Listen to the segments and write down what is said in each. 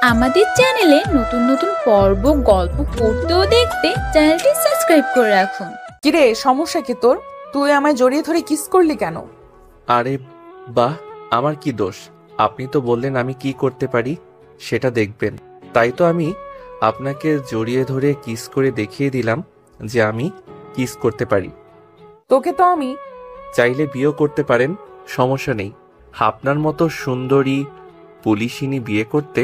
আমাদের চ্যানেলে নতুন নতুন পর্ব গল্প পড়তে ও দেখতে চ্যানেলটি সাবস্ক্রাইব করে রাখুন। কিরে, সমস্যা কি তোর? তুই আমায় জড়িয়ে ধরে কিস করলি কেন? আরে বাহ, আমার কি দোষ? আপনি তো বললেন আমি কি করতে পারি সেটা দেখবেন, তাই তো আমি আপনাকে জড়িয়ে ধরে কিস করে দেখিয়ে দিলাম যে আমি কিস করতে পারি। তোকে তো আমি চাইলে বিয়ে করতে পারেন, সমস্যা নেই। আপনার মতো সুন্দরী পুলিশিনী বিয়ে করতে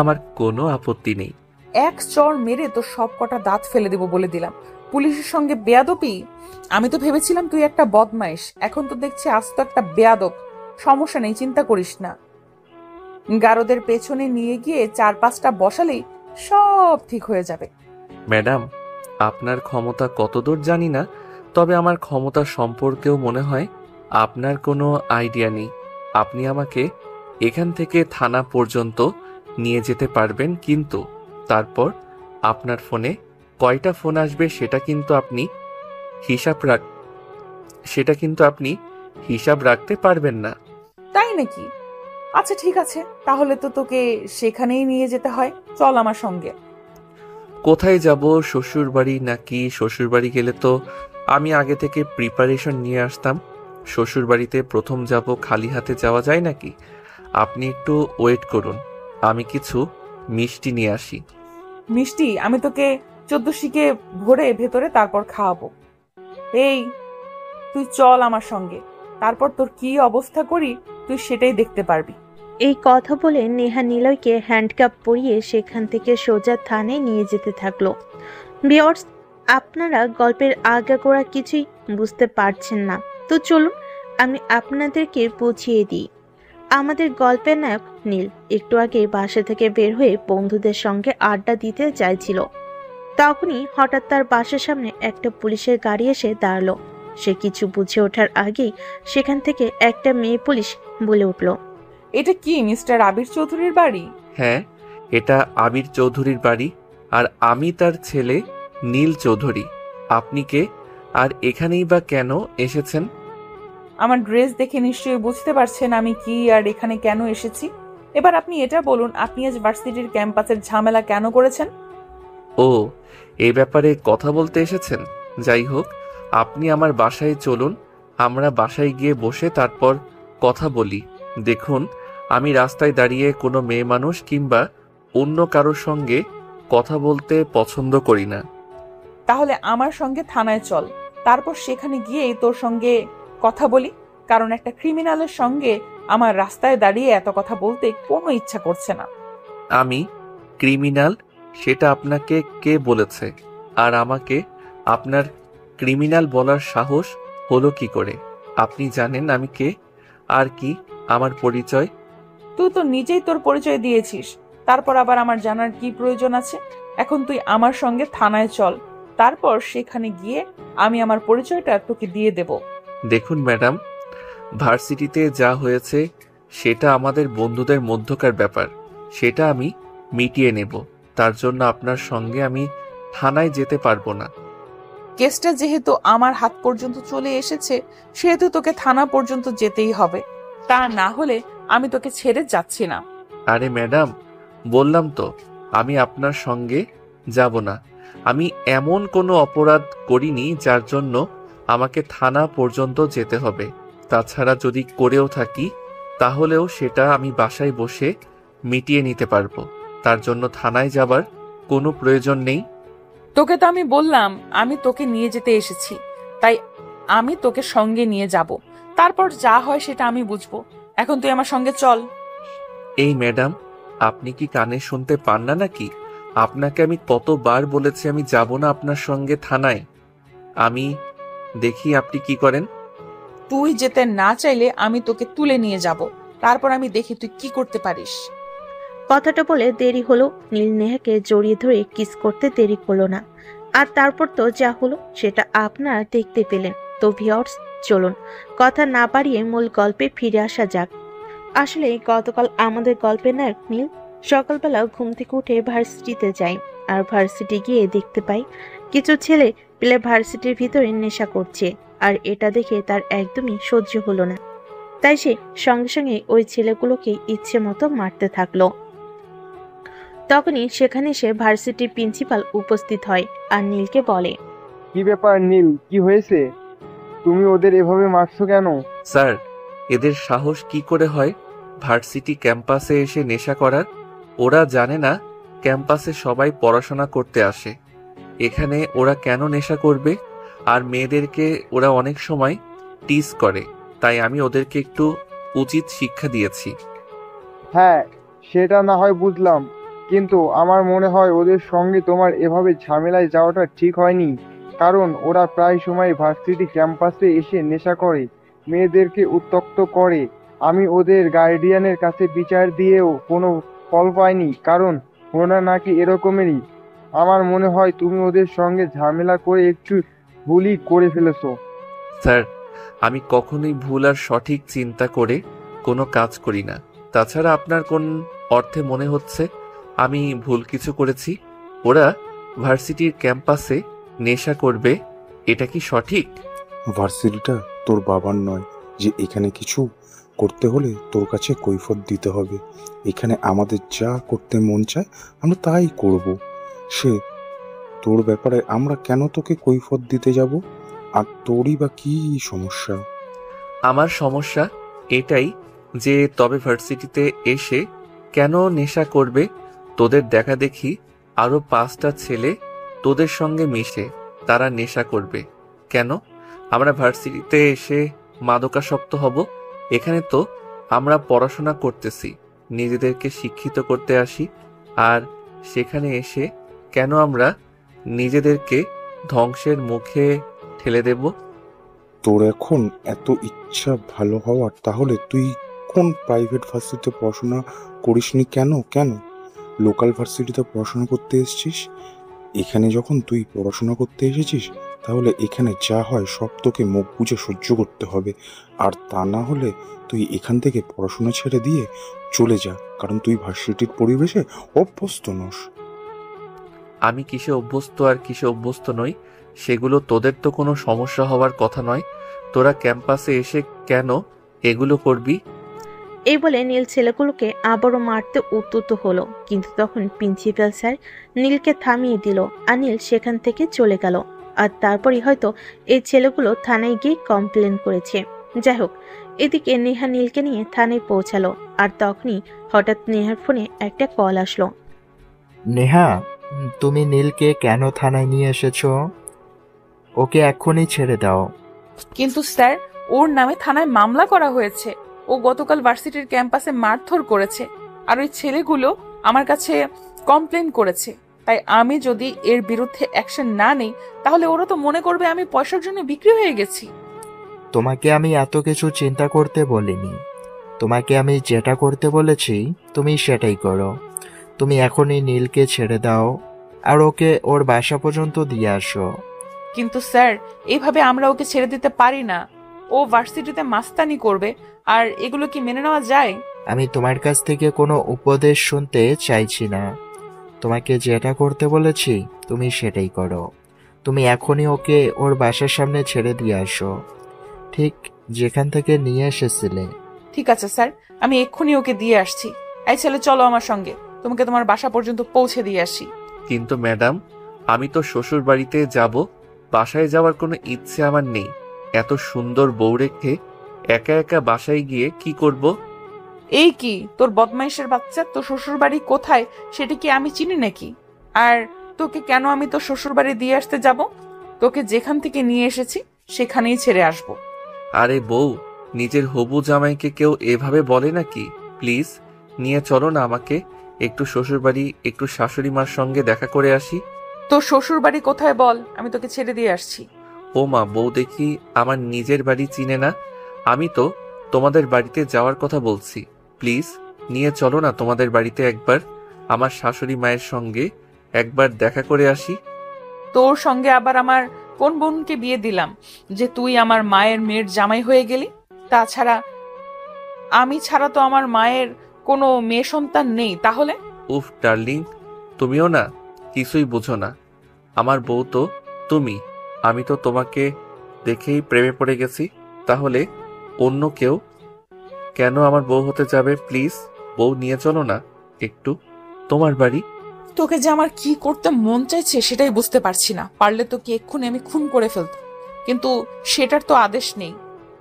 আমার কোনো আপত্তি নেই। এক চড় মেরে তোর সব কটা দাঁত ফেলে দেব বলে দিলাম। পুলিশের সঙ্গে বেয়াদবি? আমি তো ভেবেছিলাম তুই একটা বদমাইশ, এখন তো দেখছি আজ তো একটা বেয়াদব। সমস্যা নেই, চিন্তা করিস না। গারদের পেছনে নিয়ে গিয়ে 4-5টা বসালেই সব ঠিক হয়ে যাবে। ম্যাডাম, আপনার ক্ষমতা কতদূর জানি না, তবে আমার ক্ষমতা সম্পর্কেও মনে হয় আপনার কোনো আইডিয়া নেই। আপনি আমাকে এখান থেকে থানা পর্যন্ত নিয়ে যেতে পারবেন, কিন্তু তারপর আপনার ফোনে কয়টা ফোন আসবে সেটা কিন্তু আপনি হিসাব রাখতে পারবেন না। তাই নাকি? আচ্ছা ঠিক আছে, তাহলে তো তোকে সেখানেই নিয়ে যেতে হয়। চল আমার সঙ্গে। কোথায় যাব? শ্বশুর বাড়ি নাকি? শ্বশুর বাড়ি গেলে তো আমি আগে থেকে প্রিপারেশন নিয়ে আসতাম। শ্বশুর বাড়িতে প্রথম যাব, খালি হাতে যাওয়া যায় নাকি? আপনি একটু ওয়েট করুন, আমি কিছু মিষ্টি নিয়ে আসি। মিষ্টি? আমি তোকে 14 শিকে ভরে ভেতরে তারপর খাওয়াবো। এই, তুই চল আমার সঙ্গে, তারপর তোর কি অবস্থা করি তুই সেটাই দেখতে পারবি। এই কথা বলে নেহা নিলয়কে হ্যান্ডকাপ পরিয়ে সেখান থেকে সোজা থানায় নিয়ে যেতে থাকলো। ভিউয়ার্স, আপনারা গল্পের আগাগোড়া কিছুই বুঝতে পারছেন না, তো চলুন আমি আপনাদেরকে বুঝিয়ে দিই। আমাদের গল্পের নায়ক নীল একটু আগে বাসা থেকে বের হয়ে বন্ধুদের সঙ্গে আড্ডা দিতে চাইছিল। তখনই হঠাৎ তার বাসার সামনে একটা পুলিশের গাড়ি এসে দাঁড়ালো। সে কিছু বুঝে ওঠার আগেই সেখান থেকে একটা মেয়ে পুলিশ বলে উঠল, এটা কি মিস্টার আবির চৌধুরীর বাড়ি? হ্যাঁ, এটা আবির চৌধুরীর বাড়ি, আর আমি তার ছেলে নীল চৌধুরী। আপনি কে, আর এখানেই বা কেন এসেছেন? আমার ড্রেস দেখে নিশ্চয়ই বুঝতে পারছেন আমি কি আর এখানে কেন এসেছি। এবার আপনি এটা বলুন, আপনি আজ ভার্সিটির ক্যাম্পাসের ঝামেলা কেন করেছেন? ও, এই ব্যাপারে কথা বলতে এসেছেন? যাই হোক, আপনি আমার বাসায় চলুন, আমরা বাসায় গিয়ে বসে তারপর কথা বলি। দেখুন, আমি রাস্তায় দাঁড়িয়ে কোনো মেয়ে মানুষ কিংবা অন্য কারোর সঙ্গে কথা বলতে পছন্দ করি না। তাহলে আমার সঙ্গে থানায় চল, তারপর সেখানে গিয়েই তোর সঙ্গে কথা বলি। কারণ একটা ক্রিমিনালের সঙ্গে আমার রাস্তায় দাঁড়িয়ে এত কথা বলতে কোনো ইচ্ছা করছে না। আমি ক্রিমিনাল সেটা আপনাকে কে বলেছে? আর আমাকে আপনার ক্রিমিনাল বলার সাহস হলো কি করে? আপনি জানেন আমি কে? আর কি আমার পরিচয়? তুই তো নিজেই তোর পরিচয় দিয়েছিস, তারপর আবার আমার জানার কি প্রয়োজন আছে? এখন তুই আমার সঙ্গে থানায় চল, তারপর সেখানে গিয়ে আমি আমার পরিচয়টা তোকে দিয়ে দেব। দেখুন ম্যাডাম, ভার্সিটিতে যা হয়েছে সেটা আমাদের বন্ধুদের মধ্যকার ব্যাপার, সেটা আমি মিটিয়ে নেব। তার জন্য আপনার সঙ্গে আমি থানায় যেতে পারবো না। কেসটা যেহেতু আমার হাত পর্যন্ত চলে এসেছে, সেহেতু তোকে থানা পর্যন্ত যেতেই হবে। তা না হলে আমি তোকে ছেড়ে যাচ্ছি না। আরে ম্যাডাম, বললাম তো আমি আপনার সঙ্গে যাব না। আমি এমন কোনো অপরাধ করিনি যার জন্য আমাকে থানা পর্যন্ত যেতে হবে। তাছাড়া যদি করেও থাকি তাহলেও সেটা আমি বাসায় বসে মিটিয়ে নিতে পারবো। তার জন্য থানায় যাবার কোনো প্রয়োজন নেই। তোকে তো আমি বললাম আমি তোকে নিয়ে যেতে এসেছি, তাই আমি তোকে সঙ্গে নিয়ে যাব। তারপর যা হয় সেটা আমি বুঝবো। এখন তুই আমার সঙ্গে চল। এই ম্যাডাম, আপনি কি কানে শুনতে পান না নাকি? আপনাকে আমি কতবার বলেছি আমি যাব না আপনার সঙ্গে থানায়। আমি দেখি আপনি কি করেন। তুই যেতে না চাইলে আমি তোকে তুলে নিয়ে যাব, তারপর আমি দেখি তুই কি করতে পারিস। কথাটা বলে দেরি হলো। নীল নেহাকে জড়িয়ে ধরে কিস করতে দেরি করলো না। আর তারপর তো যা হলো সেটা আপনারা দেখতে পেলেন। তো ভিউয়ার্স, চলুন কথা না বাড়িয়ে মূল গল্পে ফিরে আসা যাক। আসলে গতকাল আমাদের গল্পের নায়ক নীল সকালবেলা ঘুম থেকে উঠে ভার্সিটিতে যায়। আর ভার্সিটি গিয়ে দেখতে পাই কিছু ছেলে পেলে ভার্সিটির ভিতরে নেশা করছে। আর এটা দেখে তার একদমই সহ্য হলো না, তাই সে সঙ্গে সঙ্গে ওই ছেলেগুলোকে ইচ্ছে মতো মারতে থাকলো। তখনই সেখানে সে ভার্সিটির প্রিন্সিপাল উপস্থিত হয় আর নীলকে বলে, কি ব্যাপার নীল, কি হয়েছে? তুমি ওদের এভাবে মারছো কেন? স্যার, এদের সাহস কি করে হয় ভার্সিটি ক্যাম্পাসে এসে নেশা করার? ওরা জানে না ক্যাম্পাসে সবাই পড়াশোনা করতে আসে। এখানে ওরা কেন নেশা করবে? আর মেয়েদেরকে ওরা অনেক সময় টিজ করে, তাই আমি ওদেরকে একটু উচিত শিক্ষা দিয়েছি। হ্যাঁ, সেটা না হয় বুঝলাম, কিন্তু আমার মনে হয় ওদের সঙ্গে তোমার এভাবে ঝামেলায় যাওয়াটা ঠিক হয়নি। কারণ ওরা প্রায় সময় ভার্সিটি ক্যাম্পাসে এসে নেশা করে, মেয়েদেরকে উত্ত্যক্ত করে। আমি ওদের গার্ডিয়ানের কাছে বিচার দিয়েও কোনো ফল পাইনি, কারণ ওরা নাকি এরকমেরই। আমার মনে হয় তুমি ওদের সঙ্গে ঝামেলা করে একটু ভুলই করে ফেলেছো। স্যার, আমি কখনোই ভুল আর সঠিক চিন্তা করে কোনো কাজ করি না। তাছাড়া আপনার কোন অর্থে মনে হচ্ছে আমি ভুল কিছু করেছি? ওরা ভার্সিটির ক্যাম্পাসে নেশা করবে, এটা কি সঠিক? ভার্সিটিটা তোর বাবার নয় যে এখানে কিছু করতে হলে তোর কাছে কৈফিয়ত দিতে হবে। এখানে আমাদের যা করতে মন চায় আমরা তাই করব। সে তোর ব্যাপারে আমরা কেন তোকে কৈফিয়ত দিতে যাব? আর তোরই বা কি সমস্যা? আমার সমস্যা এটাই যে তবে ভার্সিটিতে এসে কেন নেশা করবে? তোদের দেখা দেখি আরো 5টা ছেলে তোদের সঙ্গে মিশে তারা নেশা করবে কেন? আমরা ভার্সিটিতে এসে মাদকাসক্ত হব? এখানে তো আমরা পড়াশোনা করতেছি, নিজেদেরকে শিক্ষিত করতে আসি। আর সেখানে এসে কেন আমরা নিজেদেরকে ধ্বংসের মুখে ঠেলে দেব? তোর এখন এত ইচ্ছা ভালো হওয়ার, তাহলে তুই কোন প্রাইভেট ভার্সিটিতে পড়াশোনা করিসনি কেন? লোকাল ভার্সিটিতে পড়াশোনা করতে এসেছিস। এখানে যখন তুই পড়াশোনা করতে এসেছিস, তাহলে এখানে যা হয় সব তোকে মুখ বুজে সহ্য করতে হবে। আর তা না হলে তুই এখান থেকে পড়াশোনা ছেড়ে দিয়ে চলে যা, কারণ তুই ভার্সিটির পরিবেশে অভ্যস্ত নস। আমি কিসে অভ্যস্ত আর কিসে অভ্যস্ত নই সেগুলো তোদের তো কোনো সমস্যা হওয়ার কথা নয়। তোরা ক্যাম্পাসে এসে কেন এগুলো করবি? এই বলে নীল ছেলেগুলোকে আবারও মারতে উদ্যত হলো, কিন্তু তখন প্রিন্সিপাল স্যার নীলকে থামিয়ে দিল আর নীল সেখান থেকে চলে গেল। আর তারপরই হয়তো এই ছেলেগুলো থানায় গিয়ে কমপ্লেন করেছে। যাই হোক, এদিকে নেহা নীলকে নিয়ে থানায় পৌঁছালো। আর তখনই হঠাৎ নেহার ফোনে একটা কল আসলো। নেহা, তুমি নীলকে কেন থানায় নিয়ে এসেছো? ওকে এক্ষুনি ছেড়ে দাও। কিন্তু স্যার, ওর নামে থানায় মামলা করা হয়েছে। ও গতকাল ভার্সিটির ক্যাম্পাসে মারধর করেছে, আর ওই ছেলেগুলো আমার কাছে কমপ্লেন করেছে। তাই আমি যদি এর বিরুদ্ধে অ্যাকশন না নেই, তাহলে ওরা তো মনে করবে আমি পয়সার জন্য বিক্রি হয়ে গেছি। তোমাকে আমি এত কিছু চিন্তা করতে বলিনি। তোমাকে আমি যেটা করতে বলেছি তুমি সেটাই করো। তুমি এখনই নীলকে ছেড়ে দাও আর ওকে ওর বাসা পর্যন্ত দিয়ে আসো। কিন্তু স্যার, এইভাবে আমরা ওকে ছেড়ে দিতে পারি না। ও ভার্সিটিতে মাস্তানি করবে, আর এগুলো কি মেনে নেওয়া যায়? আমি তোমার কাছ থেকে কোনো উপদেশ শুনতে চাইছি না। তোমাকে যেটা করতে বলেছি তুমি সেটাই করো। তুমি এখনই ওকে ওর বাসার সামনে ছেড়ে দিয়ে আসো, ঠিক যেখান থেকে নিয়ে এসেছিলে। ঠিক আছে স্যার, আমি এক্ষুনি ওকে দিয়ে আসছি। এই ছেলে, চলো আমার সঙ্গে, তোমাকে তোমার বাসা পর্যন্ত পৌঁছে দিয়ে আসি। কিন্তু ম্যাডাম, আমি তো শ্বশুর বাড়িতে যাব, বাসায় যাওয়ার কোনো ইচ্ছে আমার নেই। এত সুন্দর বউ রেখে একা একা বাসায় গিয়ে কি করব? এই কি তোর বদমাইশের বাচ্চা, তোর শ্বশুর বাড়ি কোথায় সেটা কি আমি চিনি নাকি? আর তোকে কেন আমি তোর শ্বশুর বাড়ি দিয়ে আসতে যাব? তোকে যেখান থেকে নিয়ে এসেছি সেখানেই ছেড়ে আসব। আরে বউ, নিজের হবু জামাইকে কেউ এভাবে বলে নাকি? প্লিজ নিয়ে চলো না আমাকে একটু শ্বশুর বাড়ি, একটু শাশুড়ি মার সঙ্গে দেখা করে আসি। তোর শ্বশুর বাড়ি কোথায় বল, আমি তোকে ছেড়ে দিয়ে আসছি। ও মা, বউ দেখি আমার নিজের বাড়ি চিনে না। আমি তো তোমাদের বাড়িতে যাওয়ার কথা বলছি। প্লিজ নিয়ে চলো না তোমাদের বাড়িতে একবার, আমার শাশুড়ি মায়ের সঙ্গে একবার দেখা করে আসি। তোর সঙ্গে আবার আমার কোন বোনকে বিয়ে দিলাম যে তুই আমার মায়ের মেয়ের জামাই হয়ে গেলি? তাছাড়া আমি ছাড়া তো আমার মায়ের কোনো মেয়ে সন্তান নেই। তাহলে উফ ডার্লিং, তুমিও না কিছুই বুঝো না। আমার বউ তো তুমি। আমি তো তোমাকে দেখেই প্রেমে পড়ে গেছি। তাহলে অন্য কেউ কেন আমার বউ হতে যাবে? প্লিজ বউ নিয়ে চলো না একটু তোমার বাড়ি। তোকে যে আমার কি করতে মন চাইছে সেটাই বুঝতে পারছি না। পারলে তোকে এক্ষুনি আমি খুন করে ফেলতাম, কিন্তু সেটার তো আদেশ নেই।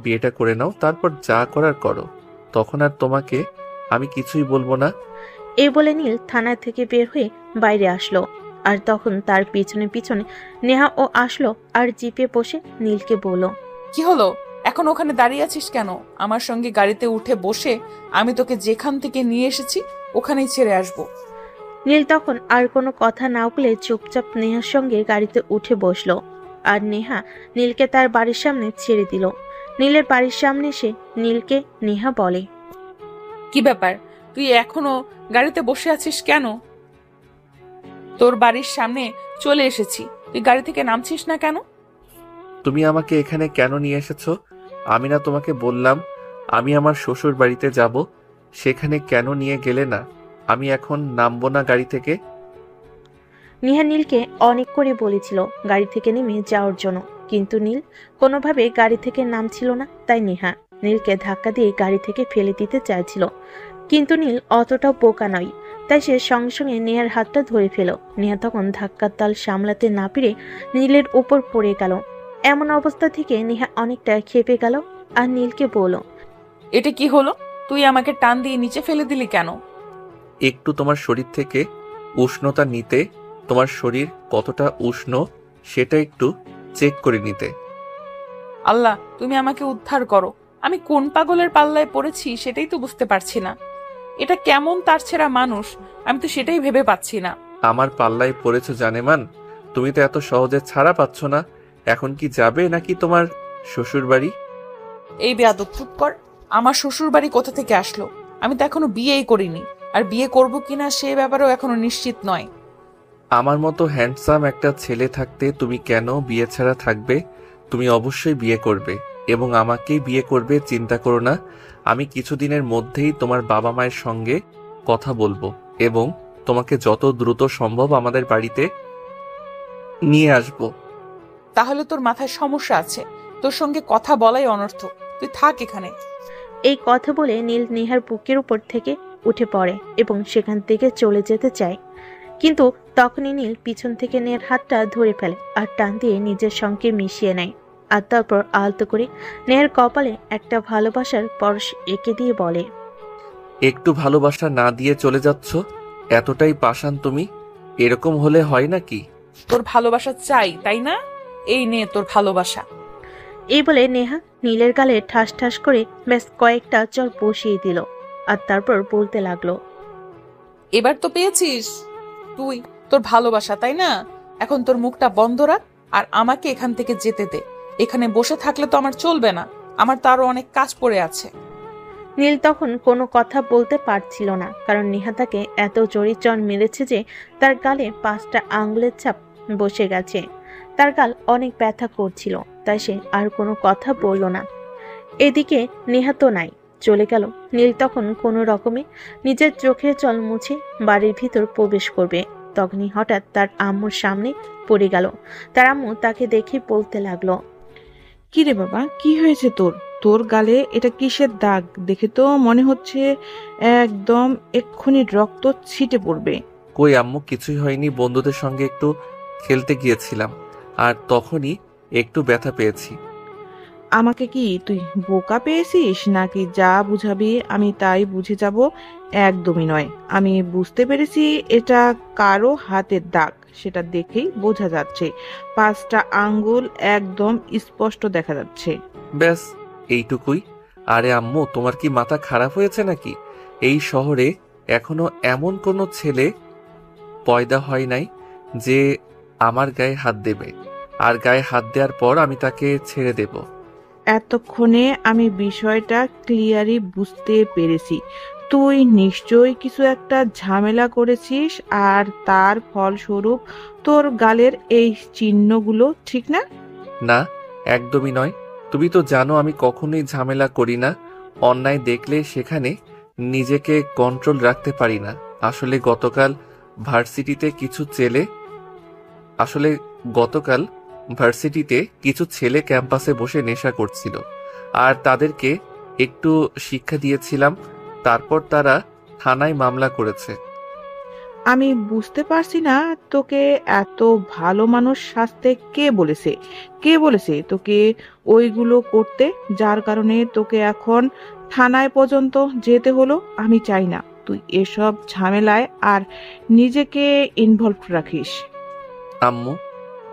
বিয়েটা করে নাও, তারপর যা করার করো, তখন আর তোমাকে আমি কিছুই বলবো না। এই বলে নীল থানা থেকে বের হয়ে বাইরে আসলো। আর তখন তার পিছনে পিছনে নেহা ও আসলো আর জিপে বসে নীলকে বলল, কি হলো? এখন ওখানে দাঁড়িয়ে আছিস কেন? আমার সঙ্গে গাড়িতে উঠে বসে আমি তোকে যেখান থেকে নিয়ে এসেছি ওখানেই ছেড়ে আসবো। নীল তখন আর কোনো কথা না বলে চুপচাপ নেহার সঙ্গে গাড়িতে উঠে বসলো। আর নেহা নীলকে তার বাড়ির সামনে ছেড়ে দিল। নীলের বাড়ির সামনে এসে নীলকে নেহা বলে, কি ব্যাপার, তুই এখনো গাড়িতে বসে আছিস কেন? তোর বাড়ির সামনে চলে এসেছি, তুই গাড়ি থেকে নামছিস না কেন? তুমি আমাকে এখানে কেন নিয়ে এসেছো? আমি না তোমাকে বললাম আমি আমার শ্বশুর বাড়িতে যাব? সেখানে কেন নিয়ে গেলে না? আমি এখন নামবো না গাড়ি থেকে। নেহা নীলকে অনেক করে বলেছিল গাড়ি থেকে নেমে যাওয়ার জন্য, কিন্তু নীল কোনোভাবে গাড়ি থেকে নামছিল না। তাই নেহা নীলকে ধাক্কা দিয়ে গাড়ি থেকে ফেলে দিতে চাইছিল, কিন্তু নীল অতটাও বোকা নয়। তাই সে সঙ্গে সঙ্গে নেহার হাতটা ধরে ফেল। নেহা তখন ধাক্কার তাল সামলাতে না পেরে নীলের উপর পড়ে গেল। এমন অবস্থা থেকে নেহা অনেকটা ক্ষেপে গেল আর নীলকে বলল, এটা কি হলো? তুই আমাকে টান দিয়ে নিচে ফেলে দিলি কেন? একটু তোমার শরীর থেকে উষ্ণতা নিতে, তোমার শরীর কতটা উষ্ণ সেটা একটু চেক করে নিতে। আল্লাহ, তুমি আমাকে উদ্ধার করো। আমি কোন পাগলের পাল্লায় পড়েছি সেটাই তো বুঝতে পারছি না। এটা কেমন তার ছেঁড়া মানুষ, আমি তো সেটাই ভেবে পাচ্ছি না। আমার পাল্লায় পড়েছো জানেমান? তুমি তো এত সহজে ছাড়া পাচ্ছ না। এখন কি যাবে নাকি তোমার শ্বশুর বাড়ি? এই বেয়াদব, চুপ কর। আমার শ্বশুর বাড়ি কোথা থেকে আসলো? আমি তো এখনো বিয়েই করিনি, আর বিয়ে করব কিনা সে ব্যাপারেও এখনো নিশ্চিত নয়। আমার মতো হ্যান্ডসাম একটা ছেলে থাকতে তুমি কেন বিয়ে ছাড়া থাকবে? তুমি অবশ্যই বিয়ে করবে এবং আমাকেই বিয়ে করবে, চিন্তা করো না। আমি কিছুদিনের মধ্যেই তোমার বাবা মায়ের সঙ্গে কথা বলবো এবং তোমাকে যত দ্রুত সম্ভব আমাদের বাড়িতে নিয়ে আসবো। তাহলে তোর মাথায় সমস্যা আছে, তোর সঙ্গে কথা বলাই অনর্থক। তুই থাক এখানে। এই কথা বলে নীল নেহার বুকের উপর থেকে উঠে পড়ে এবং সেখান থেকে চলে যেতে চায়। কিন্তু তখনই নীল পিছন থেকে নেহার হাতটা ধরে ফেলে আর টান দিয়ে নিজের সঙ্গে মিশিয়ে নেয়। আর তারপর আলতো করে নেহার কপালে একটা ভালোবাসার পরশ এঁকে দিয়ে বলে, একটু ভালোবাসা না দিয়ে চলে যাচ্ছ? এতটাই পাষাণ তুমি? এরকম হলে হয় নাকি? তোর ভালোবাসা চাই, তাই না? এই নে তোর ভালোবাসা। এই বলে নেহা নীলের গালে ঠাস ঠাস করে ব্যাস কয়েকটা চর বসিয়ে দিল। আর তারপর বলতে লাগলো, এবার তো পেয়েছিস তুই তোর ভালোবাসা, তাই না? এখন তোর মুখটা বন্ধ রাখ আর আমাকে এখান থেকে যেতে দে। এখানে বসে থাকলে তো আমার চলবে না, আমার তো আরো অনেক কাজ পড়ে আছে। নীল তখন কোনো কথা বলতে পারছিল না, কারণ নেহা তাকে এত জোরে চড় মেরেছে যে তার গালে 5টা আঙ্গুলের ছাপ বসে গেছে। তার গাল অনেক ব্যথা করছিল, তাই সে আর কোনো কথা বলল না। এদিকে নেহা তো নাই, চলে গেল। নীল তখন কোনো রকমে নিজের চোখের জল মুছে বাড়ির ভিতর প্রবেশ করবে, তখনই হঠাৎ তার আম্মুর সামনে পড়ে গেল। তার আম্মু তাকে দেখে বলতে লাগলো, কি রে বাবা, কি হয়েছে তোর? তোর গালে এটা কিসের দাগ? দেখে তো মনে হচ্ছে একদম এক্ষুনি রক্ত ছিটে পড়বে। কই আম্মু, কিছুই হয়নি। বন্ধুদের সঙ্গে একটু খেলতে গিয়েছিলাম আর তখনই একটু ব্যথা পেয়েছি। আমাকে কি তুই বোকা পেয়েছিস নাকি যা বুঝাবি আমি তাই বুঝে যাব? একদমই নয়, আমি বুঝতে পেরেছি এটা কারো হাতের দাগ, সেটা দেখেই বোঝা যাচ্ছে। 5টা আঙ্গুল একদম স্পষ্ট দেখা যাচ্ছে। ব্যাস এইটুকুই। আরে আম্মু, তোমার কি মাথা খারাপ হয়েছে নাকি? এই শহরে এখনো এমন কোনো ছেলে পয়দা হয় নাই যে আমার গায়ে হাত দেবে, আর গায়ে হাত দেওয়ার পর আমি তাকে ছেড়ে দেব। এতক্ষণে আমি বিষয়টা ক্লিয়ারই বুঝতে পেরেছি। তুই নিশ্চয়ই কিছু একটা ঝামেলা করেছিস আর তার ফলস্বরূপ তোর গালের এই চিহ্নগুলো, ঠিক না? না, একদমই নয়। তুমি তো জানো আমি কখনোই ঝামেলা করি না। অন্যায় দেখলে সেখানে নিজেকে কন্ট্রোল রাখতে পারি না। আসলে গতকাল ভার্সিটিতে কিছু ছেলে ক্যাম্পাসে বসে নেশা করছিল, আর তাদেরকে একটু শিক্ষা দিয়েছিলাম। তারপর তারা থানায় মামলা করেছে। আমি বুঝতে পারছি না তোকে এত ভালো মানুষ সাজতে কে বলেছে তোকে ওইগুলো করতে, যার কারণে তোকে এখন থানায় পর্যন্ত যেতে হলো। আমি চাই না তুই এসব ঝামেলায় আর নিজেকে ইনভলভ রাখিস। আম্মু,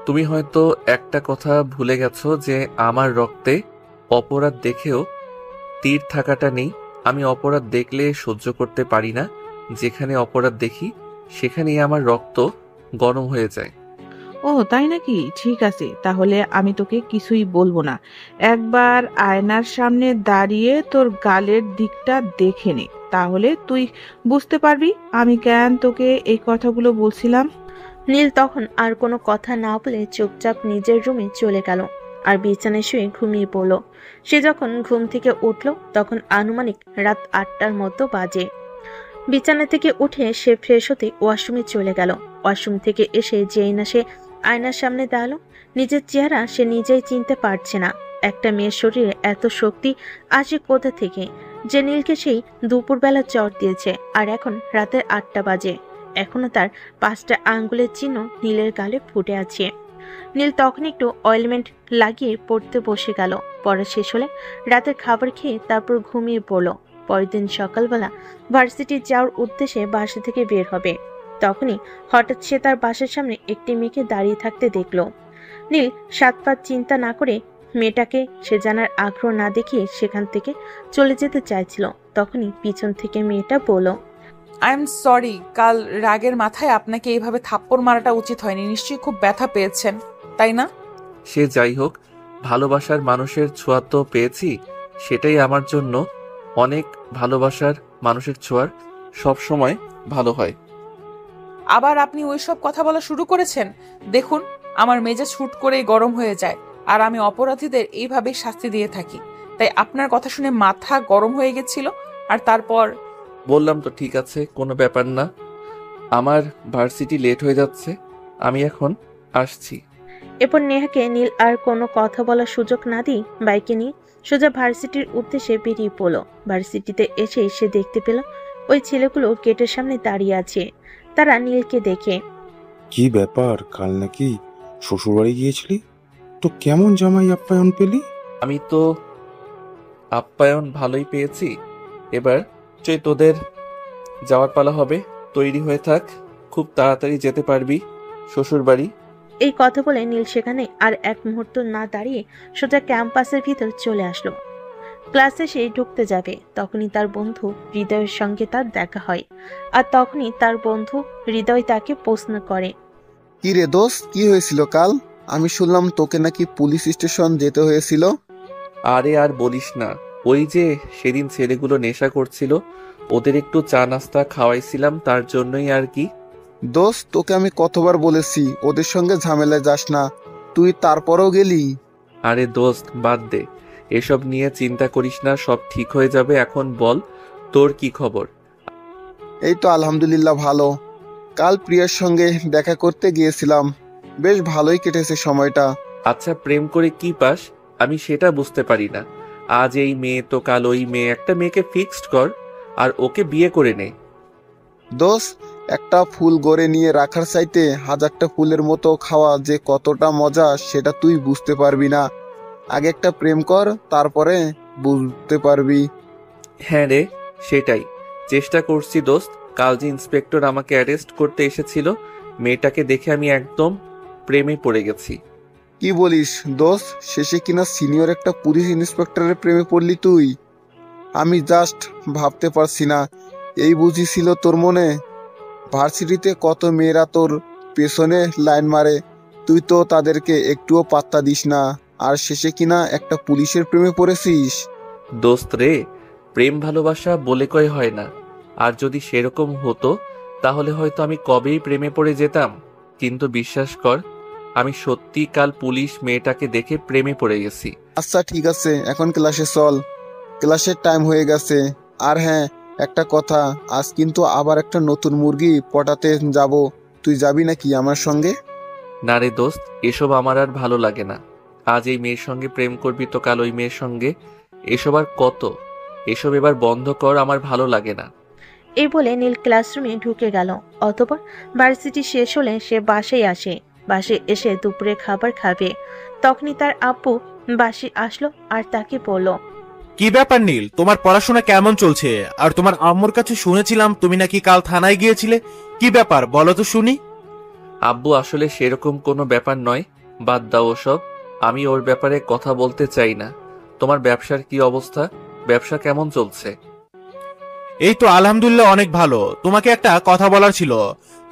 তুমি হয়তো একটা কথা ভুলে গেছো যে আমার রক্তে অপরাধ দেখেও তীর থাকাটা নেই। আমি অপরাধ দেখলে সহ্য করতে পারি না। যেখানে অপরাধ দেখি সেখানেই আমার রক্ত গরম হয়ে যায়। ও তাই নাকি? ঠিক আছে, তাহলে আমি তোকে কিছুই বলবো না। একবার আয়নার সামনে দাঁড়িয়ে তোর গালের দিকটা দেখে নে, তাহলে তুই বুঝতে পারবি আমি কেন তোকে এই কথাগুলো বলছিলাম। নীল তখন আর কোনো কথা না বলে চুপচাপ নিজের রুমে চলে গেল আর বিছানায় শুয়ে ঘুমিয়ে পড়ল। সে যখন ঘুম থেকে উঠল তখন আনুমানিক রাত 8টার মতো বাজে। বিছানা থেকে উঠে সে ফ্রেশ হতে ওয়াশরুমে চলে গেল। ওয়াশরুম থেকে এসে যেই না সে আয়নার সামনে দাঁড়ালো, নিজের চেহারা সে নিজেই চিনতে পারছে না। একটা মেয়ের শরীরে এত শক্তি আসে কোথা থেকে, যে নীলকে সেই দুপুরবেলা চট দিয়েছে আর এখন রাতের 8টা বাজে। এখনো তার 5টা আঙ্গুলের চিহ্ন নীলের গালে ফুটে আছে। নীল তখন একটু অয়েলমেন্ট লাগিয়ে পড়তে বসে গেল। পড়া শেষ হলে রাতের খাবার খেয়ে তারপর ঘুমিয়ে পড়ল। পরের দিন সকালবেলা ভার্সিটি যাওয়ার উদ্দেশ্যে বাসা থেকে বের হবে। তখনই হঠাৎ সে তার বাসার সামনে একটি মেয়েকে দাঁড়িয়ে থাকতে দেখল। নীল 7 পাঁচ চিন্তা না করে মেয়েটাকে সে জানার আগ্রহ না দেখিয়ে সেখান থেকে চলে যেতে চাইছিল। তখনই পিছন থেকে মেয়েটা বলল, আই এম সরি, কাল রাগের মাথায় আপনাকে এইভাবে থাপ্পড় মারাটা উচিত হয়নি। নিশ্চয়ই খুব ব্যথা পেয়েছেন, তাই না? সে যাই হোক, ভালোবাসার মানুষের ছোঁয়া তো পেয়েছি, সেটাই আমার জন্য অনেক। ভালোবাসার মানুষের ছোঁয়ার সব সময় ভালো হয়। আবার আপনি ওইসব কথা বলা শুরু করেছেন। দেখুন, আমার মেজাজ হুট করেই গরম হয়ে যায়, আর আমি অপরাধীদের এইভাবেই শাস্তি দিয়ে থাকি। তাই আপনার কথা শুনে মাথা গরম হয়ে গেছিল। আর তারপর বললাম তো ঠিক আছে, কোনো ব্যাপার না। আমার ভার্সিটি লেট হয়ে যাচ্ছে, আমি এখন আসছি। এরপর নেহাকে নীল আর কোনো কথা বলার সুযোগ না দিয়ে বাইকে নিয়ে সোজা ভার্সিটির উদ্দেশ্যে বেরিয়ে পড়ল। ভার্সিটিতে এসে সে দেখতে পেল ওই ছেলেগুলো গেটের সামনে দাঁড়িয়ে আছে। তারা নীলকে দেখে, কি ব্যাপার, কাল নাকি শ্বশুরবাড়ি গিয়েছিলি? তো কেমন জামাই আপ্যায়ন পেলি? আমি তো আপ্যায়ন ভালোই পেয়েছি। এবার তোদের যাওয়ার পালা হবে, তৈরি হয়ে থাক, খুব তাড়াতাড়ি যেতে পারবি শ্বশুর বাড়ি। এই কথা বলে নীল সেখানে আর এক মুহূর্ত না দাঁড়িয়ে সোজা ক্যাম্পাসের ভিতর চলে আসলো। ক্লাসে সে ঢুকতে যাবে, তখনই তার বন্ধু হৃদয়ের সঙ্গে তার দেখা হয়। আর তখনই তার বন্ধু হৃদয় তাকে প্রশ্ন করে, কি রে দোস্ত, কি হয়েছিল কাল? আমি শুনলাম তোকে নাকি পুলিশ স্টেশন যেতে হয়েছিল। আরে আর বলিস না, ওই যে সেদিন ছেলেগুলো নেশা করছিল, ওদের একটু চা নাস্তা খাওয়াইছিলাম, তার জন্যই আর কি। দোস্ত, তোকে আমি কতবার বলেছি ওদের সঙ্গে ঝামেলায় যাস না, তুই তারপরও গেলি। আরে দোস্ত বাদ দে, এসব নিয়ে চিন্তা করিস না, সব ঠিক হয়ে যাবে। এখন বল, তোর কি খবর? এই তো আলহামদুলিল্লাহ ভালো। কাল প্রিয়ার সঙ্গে দেখা করতে গিয়েছিলাম, বেশ ভালোই কেটেছে সময়টা। আচ্ছা, প্রেম করে কি পাস আমি সেটা বুঝতে পারি না। আজ এই মেয়ে তো কাল ওই মেয়ে, একটা মেয়েকে ফিক্সড কর আর ওকে বিয়ে করে নে। দোস্ত, একটা ফুল গড়ে নিয়ে রাখার চাইতে 1000টা ফুলের মতো খাওয়া যে কতটা মজা সেটা তুই বুঝতে পারবি না। আগে একটা প্রেম কর, তারপরে বুঝতে পারবি। হ্যাঁ রে, সেটাই চেষ্টা করছি দোস্ত। কাল যে ইন্সপেক্টর আমাকে অ্যারেস্ট করতে এসেছিল, মেয়েটাকে দেখে আমি একদম প্রেমে পড়ে গেছি। কি বলিস দোস্ত, শেষে কিনা সিনিয়র একটা পুলিশ ইন্সপেক্টরের প্রেমে পড়লি তুই? আমি জাস্ট ভাবতে পারছি না, এই বুঝি ছিল তোর মনে? ভার্সিটিতে কত মেয়েরা তোর পেছনে লাইন মারে, তুই তো তাদেরকে একটুও পাত্তা দিস না, আর শেষে কিনা একটা পুলিশের প্রেমে পড়েছিস। দোস্ত রে, প্রেম ভালোবাসা বলে কয় হয় না, আর যদি সেরকম হতো তাহলে হয়তো আমি কবেই প্রেমে পড়ে যেতাম। কিন্তু বিশ্বাস কর, আমি সত্যি কাল পুলিশ মেয়েটাকে দেখে প্রেমে পড়ে গেছি। আচ্ছা ঠিক আছে, এখন ক্লাসে চল, ক্লাসের টাইম হয়ে গেছে। আর হ্যাঁ, একটা কথা, আজ কিন্তু আবার একটা নতুন মুরগি পটাতে যাব, তুই যাবি নাকি আমার সঙ্গে? না রে দোস্ত, এসব আমার আর ভালো লাগে না। আজ এই মেয়ের সঙ্গে প্রেম করবি তো কাল ওই মেয়ের সঙ্গে, এসব আর কত? এসব এবার বন্ধ কর, আমার ভালো লাগে না। এই বলে নীল ক্লাসরুমে ঢুকে গেল। অতঃপর ভার্সিটি শেষ হলে সে বাসায় আসে। বাসায় এসে দুপুরে খাবার খাবে। তখনই তার আব্বু বাসি আসলো আর তাকে বলল, কি ব্যাপার নীল, তোমার পড়াশোনা কেমন চলছে? আর তোমার আম্মুর কাছে শুনেছিলাম তুমি নাকি কাল থানায় গিয়েছিলে, কি ব্যাপার বলো তো শুনি। আব্বু আসলে সেরকম কোনো ব্যাপার নয়, বাদ দাও ওসব। আমি ওর ব্যাপারে কথা বলতে চাই না। তোমার ব্যবসার কি অবস্থা? ব্যবসা কেমন চলছে? এই তো আলহামদুলিল্লাহ অনেক ভালো। তোমাকে একটা কথা বলার ছিল।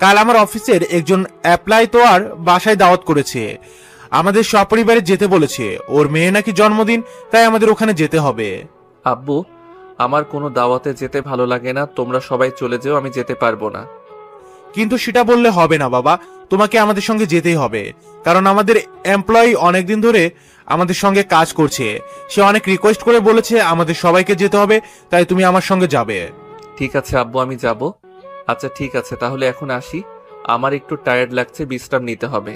কাল আমার অফিসের একজন অ্যাপ্লাই তো আর বাসায় দাওয়াত করেছে, আমাদের সপরিবারে যেতে বলেছে। ওর মেয়ে নাকি জন্মদিন, তাই আমাদের ওখানে যেতে হবে। আব্বু, আমার কোনো দাওয়াতে যেতে ভালো লাগে না। তোমরা সবাই চলে যেও, আমি যেতে পারবো না। কিন্তু সেটা বললে হবে না বাবা, তোমাকে আমাদের সঙ্গে যেতেই হবে। কারণ আমাদের এমপ্লয়ি অনেকদিন ধরে আমাদের সঙ্গে কাজ করছে, সে অনেক রিকোয়েস্ট করে বলেছে আমাদের সবাইকে যেতে হবে, তাই তুমি আমার সঙ্গে যাবে। ঠিক আছে আব্বু, আমি যাব। আচ্ছা ঠিক আছে, তাহলে এখন আসি। আমার একটু টায়ার্ড লাগছে, বিশ্রাম নিতে হবে।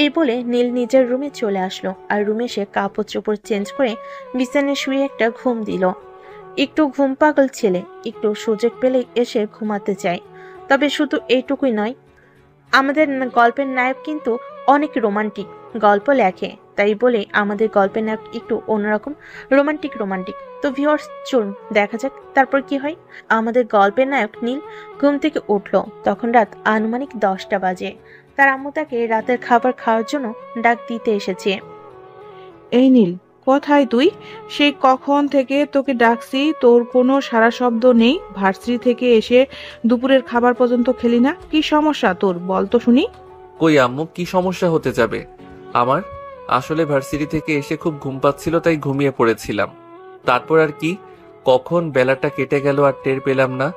এই বলে নীল নিজের রুমে চলে আসলো আর রুমে এসে কাপড় চোপড় চেঞ্জ করে বিছানায় শুয়ে একটা ঘুম দিল। একটু ঘুম পাগল ছেলে, একটু সুযোগ পেলে এসে ঘুমাতে চায়। তবে শুধু এইটুকুই নয়, আমাদের গল্পের নায়ক কিন্তু অনেক রোমান্টিক গল্প লেখে, তাই বলে আমাদের গল্পের নায়ক একটু অন্যরকম রোমান্টিক। তো ভিউয়ার্স, চলুন দেখা যাক তারপর কি হয়। আমাদের গল্পের নায়ক নীল ঘুম থেকে উঠলো। তখন রাত আনুমানিক 10টা বাজে। তার আম্মু তাকে রাতের খাবার খাওয়ার জন্য ডাক দিতে এসেছে। এই নীল, কোথায় তুই? সেই কখন থেকে তোকে ডাকছি, তোর কোনো সাড়া শব্দ নেই। ভার্সিটি থেকে এসে দুপুরের খাবার পর্যন্ত খেলি না, কি সমস্যা তোর বল তো শুনি। কই আম্মু, কি সমস্যা হতে যাবে আমার? আসলে ভার্সিটি থেকে এসে খুব ঘুম পাচ্ছিল, তাই ঘুমিয়ে পড়েছিলাম। তারপর আর কি, কখন বেলাটা কেটে গেল আর টের পেলাম না।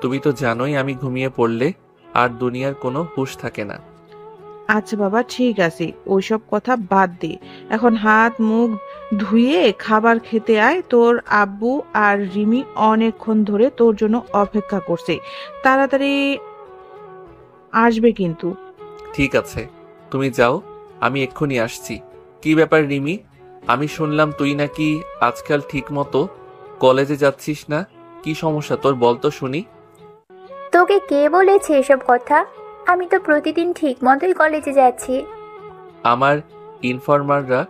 তুমি তো জানোই আমি ঘুমিয়ে পড়লে আর দুনিয়ার কোনো হুঁশ থাকে না। আচ্ছা বাবা, ঠিক আছে, ওইসব কথা বাদ দে। এখন হাত মুখ ধুয়ে খাবার খেতে আয়। তোর আব্বু আর রিমি অনেকক্ষণ ধরে তোর জন্য অপেক্ষা করছে, তাড়াতাড়ি আসবে কিন্তু। ঠিক আছে, তুমি যাও, আমি এক্ষুনি আসছি। কি ব্যাপার রিমি, আমি শুনলাম তুই নাকি আজকাল ঠিক মতো কলেজে যাচ্ছিস না। কি সমস্যা তোর, বল তো শুনি। তোকে কে বলেছে এসব কথা? আমি তো প্রতিদিন ঠিক মতোই কলেজে যাচ্ছি। আমার ইনফরমাররা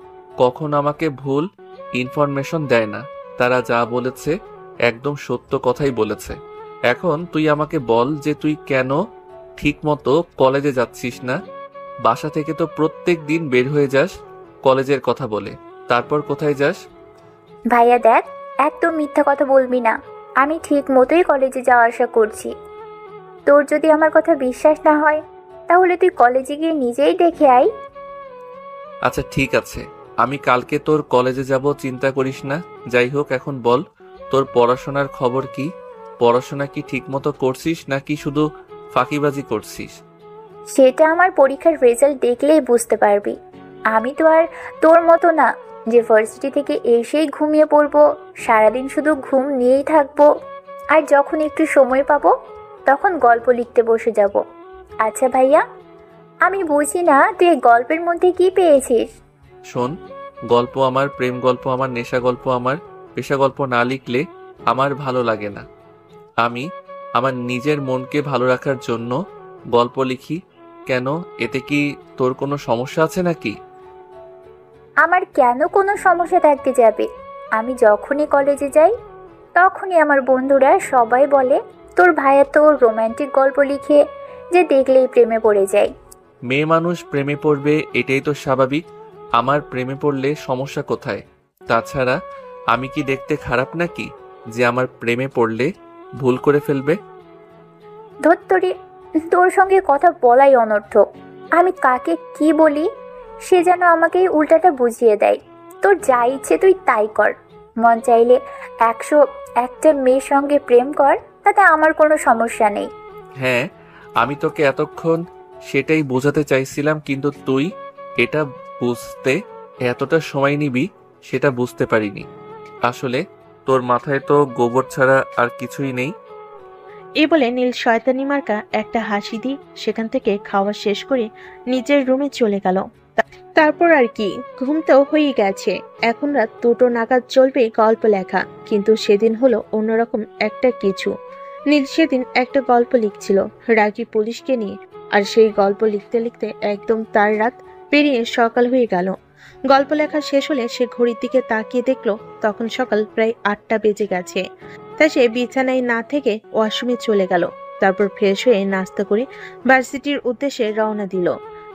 কখনো আমাকে ভুল ইনফরমেশন দেয় না। তারা যা বলেছে একদম সত্য কথাই বলেছে। এখন তুই আমাকে বল যে তুই কেন ঠিক মতো কলেজে যাচ্ছিস না। বাসা থেকে তো প্রত্যেক দিন বের হয়ে যাস কলেজের কথা বলে, তারপর কোথায় যাস? ভাইয়া দেখ, একদম মিথ্যা কথা বলবি না। আমি ঠিক মতোই কলেজে যাওয়া আসা করছি। তোর যদি আমার কথা বিশ্বাস না হয়, তাহলে তুই কলেজে গিয়ে নিজেই দেখে আয়। আচ্ছা ঠিক আছে, আমি কালকে তোর কলেজে যাব, চিন্তা করিস না। যাই হোক, এখন বল তোর পড়াশোনার খবর কি? পড়াশোনা কি ঠিক মতো করছিস নাকি শুধু ফাঁকিবাজি করছিস? সেটা আমার পরীক্ষার রেজাল্ট দেখলেই বুঝতে পারবি। আমি তো আর তোর মতো না যে ভার্সিটি থেকে এসেই ঘুমিয়ে পড়বো, সারাদিন শুধু ঘুম নিয়েই থাকবো, আর যখন একটু সময় পাবো তখন গল্প লিখতে বসে যাব। আচ্ছা ভাইয়া, আমি বুঝি না তুই এই গল্পের মধ্যে কি পেয়েছিস। শোন, গল্প আমার, প্রেম গল্প আমার, নেশা গল্প আমার। পেশা গল্প না লিখলে আমার ভালো লাগে না। আমি আমার নিজের মনকে ভালো রাখার জন্য গল্প লিখি। কেন, এতে কি তোর কোনো সমস্যা আছে নাকি? আমার কেন কোনো সমস্যা থাকতে যাবে? আমি যখনই কলেজে যাই তখনই আমার বন্ধুরা সবাই বলে তোর ভাইয়া তো রোম্যান্টিক গল্প লিখে যে দেখলেই প্রেমে পড়ে যায়। মেয়ে মানুষ প্রেমে পড়বে, এটাই তো স্বাভাবিক। আমার প্রেমে পড়লে সমস্যা কোথায়? তাছাড়া আমি কি দেখতে খারাপ নাকি যে আমার প্রেমে পড়লে ভুল করে ফেলবে? ধত্তরি, তোর সঙ্গে কথা বলাই অনর্থক। আমি কাকে কি বলি সে যেন আমাকে উল্টাটা বুঝিয়ে দেয়। তোর যা ইচ্ছে তুই তাই কর। মন চাইলে 101টা মেয়ের সঙ্গে প্রেম কর, তাতে আমার কোনো সমস্যা নেই। হ্যাঁ, আমি তোকে এতক্ষণ সেটাই বোঝাতে চাইছিলাম, কিন্তু তুই এটা বুঝতে এতটা সময় নিবি সেটা বুঝতে পারিনি। আসলে তোর মাথায় তো গোবর ছাড়া আর কিছুই নেই। এই বলে নীল শয়তানি মার্কা একটা হাসি দিয়ে সেখান থেকে খাওয়া শেষ করে নিজের রুমে চলে গেল। তারপর আর কি, ঘুমটাও হয়ে গেছে। এখন রাত 2টো নাগাদ চলবে গল্প লেখা। কিন্তু সেদিন হলো অন্যরকম একটা কিছু। নীল সেদিন একটা গল্প লিখছিল রাগী পুলিশকে নিয়ে, আর সেই গল্প লিখতে লিখতে একদম তার রাত পেরিয়ে সকাল হয়ে গেল। গল্প লেখা শেষ হলে সে ঘড়ির দিকে তাকিয়ে দেখলো তখন সকাল প্রায় 8টা বেজে গেছে। তাই সে বিছানায় না থেকে ওয়াশরুমে চলে গেল। তারপর ফ্রেশ হয়ে নাস্তা করে ভার্সিটির উদ্দেশ্যে রওনা দিল।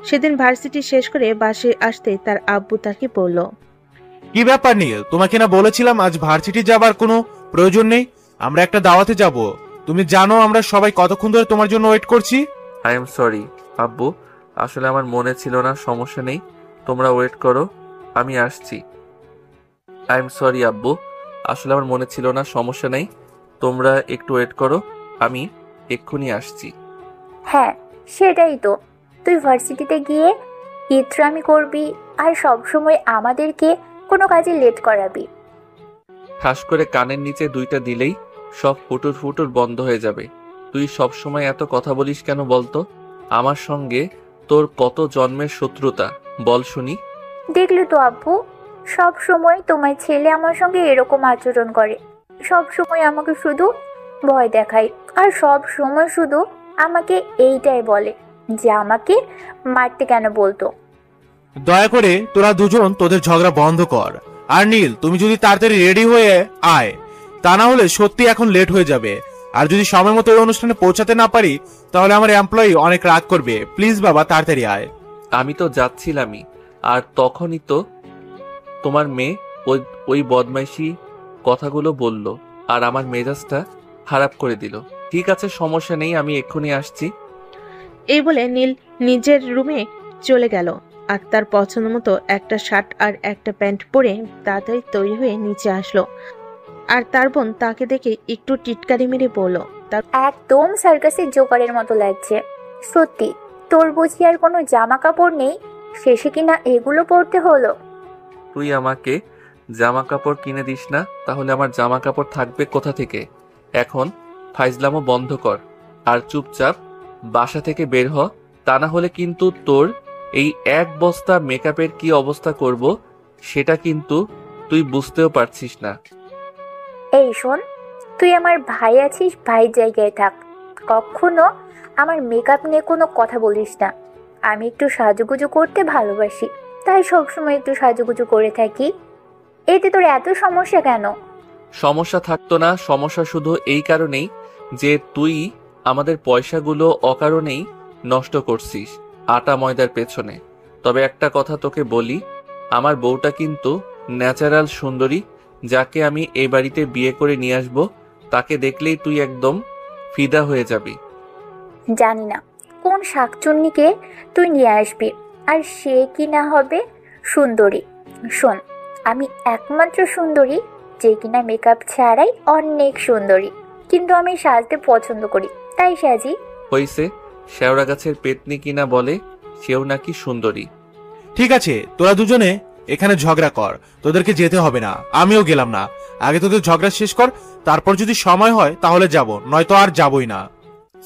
সেদিন ভার্সিটি শেষ করে বাসে আসতে তার আব্বু তাকে বলল, কি ব্যাপার নীল, তোমাকে না বলেছিলাম আজ ভার্সিটি যাবার কোনো প্রয়োজন নেই, আমরা একটা দাওয়াতে যাব। তুমি জানো আমরা সবাই কতক্ষণ ধরে তোমার জন্য ওয়েট করছি। আই এম সরি আব্বু, আসলে আমার মনে ছিল না, সমস্যা নেই, তোমরা ওয়েট করো, আমি আসছি। আই এম সরি আব্বু, আসলে আমার মনে ছিল না, সমস্যা নেই, তোমরা একটু ওয়েট করো, আমি এক্ষুনি আসছি। হ্যাঁ সেটাই তো, তুই ভার্সিটিতে গিয়ে ইত্রামি করবি আর সবসময় আমাদেরকে কোনো কাজে লেট করাবি। ঠাস করে কানের নিচে 2টা দিলেই সব ফুটুর ফুটুর বন্ধ হয়ে যাবে। তুই সব সময় এত কথা বলিস কেন বলতো? আমার সঙ্গে তোর কত জন্মের শত্রুতা, বল শুনি। দেখলি তো আব্বু, সব সময় তোমার ছেলে আমার সঙ্গে এরকম আচরণ করে, সব সময় আমাকে শুধু ভয় দেখায় আর সব সময় শুধু আমাকে এইটাই বলে যে আমাকে মারতে কেন বলতো। দয়া করে তোরা দুজন তোদের ঝগড়া বন্ধ কর। আর নীল, তুমি যদি তাড়াতাড়ি রেডি হয়ে আয়, তা না হলে সত্যি এখন লেট হয়ে যাবে। আর যদি সময় মতো ওই অনুষ্ঠানে পৌঁছাতে না পারি তাহলে আমার এমপ্লয়ি অনেক রাগ করবে। প্লিজ বাবা, তাড়াতাড়ি আয়। আমি তো যাচ্ছিলামই, আর তখনই তো তোমার মেয়ে ওই বদমাইশি কথাগুলো বলল আর আমার মেজাজটা খারাপ করে দিল। ঠিক আছে, সমস্যা নেই, আমি এক্ষুনি আসছি। এই বলে নীল নিজের রুমে চলে গেল আর তার পছন্দ মতো একটা শার্ট আর একটা প্যান্ট পরে তাড়াতাড়ি তৈরি হয়ে নিচে আসলো। আর তার বোন তাকে দেখে একটু টিটকারি মেরে বলল, একদম সার্কাসের জোকারের মতো লাগছে। সত্যি তোর বুঝি আর কোনো জামা কাপড় নেই, শেষে কিনা এগুলো পরতে হলো। তুই আমাকে জামা কাপড় কিনে দিস না, তাহলে আমার জামা কাপড় থাকবে কোথা থেকে? এখন ফাইজলামো বন্ধ কর আর চুপচাপ বাসা থেকে বের হ, তা না হলে কিন্তু তোর এই 1 বস্তা মেকআপের কি অবস্থা করব সেটা কিন্তু তুই বুঝতেও পারছিস না। এই শোন, তুই আমার ভাই আছিস, ভাই জায়গায় থাক, কখনো আমার মেকআপ নিয়ে কোনো কথা বলিস না। আমি একটু সাজুগুজু করতে ভালোবাসি, তাই সবসময় একটু সাজুগুজু করে থাকি। এতে তোর এত সমস্যা কেন? সমস্যা থাকতো না, সমস্যা শুধু এই কারণেই যে তুই আমাদের পয়সাগুলো অকারণেই নষ্ট করছিস আটা ময়দার পেছনে। তবে একটা কথা তোকে বলি, আমার বউটা কিন্তু ন্যাচারাল সুন্দরী, যাকে আমি এই বাড়িতে বিয়ে করে নিয়ে আসবো, তাকে দেখলেই তুই একদম ফিদা হয়ে যাবি। জানি না কোন শাকচুন্নিকে তুই নিয়ে আসবি আর সে কি না হবে সুন্দরী। শোন, আমি একমাত্র সুন্দরী যে কিনা মেকআপ ছাড়াই অনেক সুন্দরী, কিন্তু আমি সাজতে পছন্দ করি তাই সাজি। হইছে, শেওড়া গাছের পেতনি কিনা বলে সেও নাকি সুন্দরী। ঠিক আছে, তোরা দুজনে এখানে ঝগড়া কর, তোদেরকে যেতে হবে না, আমিও গেলাম না। আগে তোদের ঝগড়া শেষ কর, তারপর যদি সময় হয় তাহলে যাব, নয়তো আর যাবই না।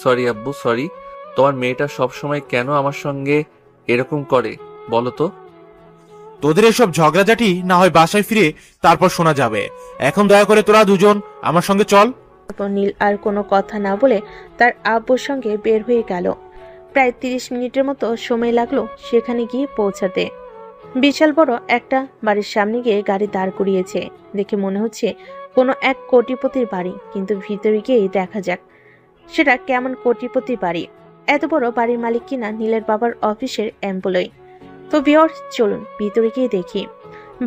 সরি আব্বু, সরি। তোমার মেয়েটা সবসময় কেন আমার সঙ্গে এরকম করে বলো তো? তোদের এসব ঝগড়াঝাটি না হয় বাসায় ফিরে তারপর শোনা যাবে। এখন দয়া করে তোরা দুজন আমার সঙ্গে চল। তারপর নীল আর কোনো কথা না বলে তার আব্বুর সঙ্গে বের হয়ে গেল। প্রায় 30 মিনিটের মতো সময় লাগলো সেখানে গিয়ে পৌঁছাতে। বিশাল বড় একটা বাড়ির সামনে গিয়ে গাড়ি দাঁড় করিয়েছে। দেখে মনে হচ্ছে কোনো এক কোটিপতির বাড়ি, কিন্তু ভিতরে গিয়ে দেখা যাক সেটা কেমন কোটিপতির বাড়ি। এত বড় বাড়ির মালিক কিনা নীলের বাবার অফিসের এমপ্লয়ি। তো ভিউয়ার্স, চলুন ভিতরে গিয়ে দেখি।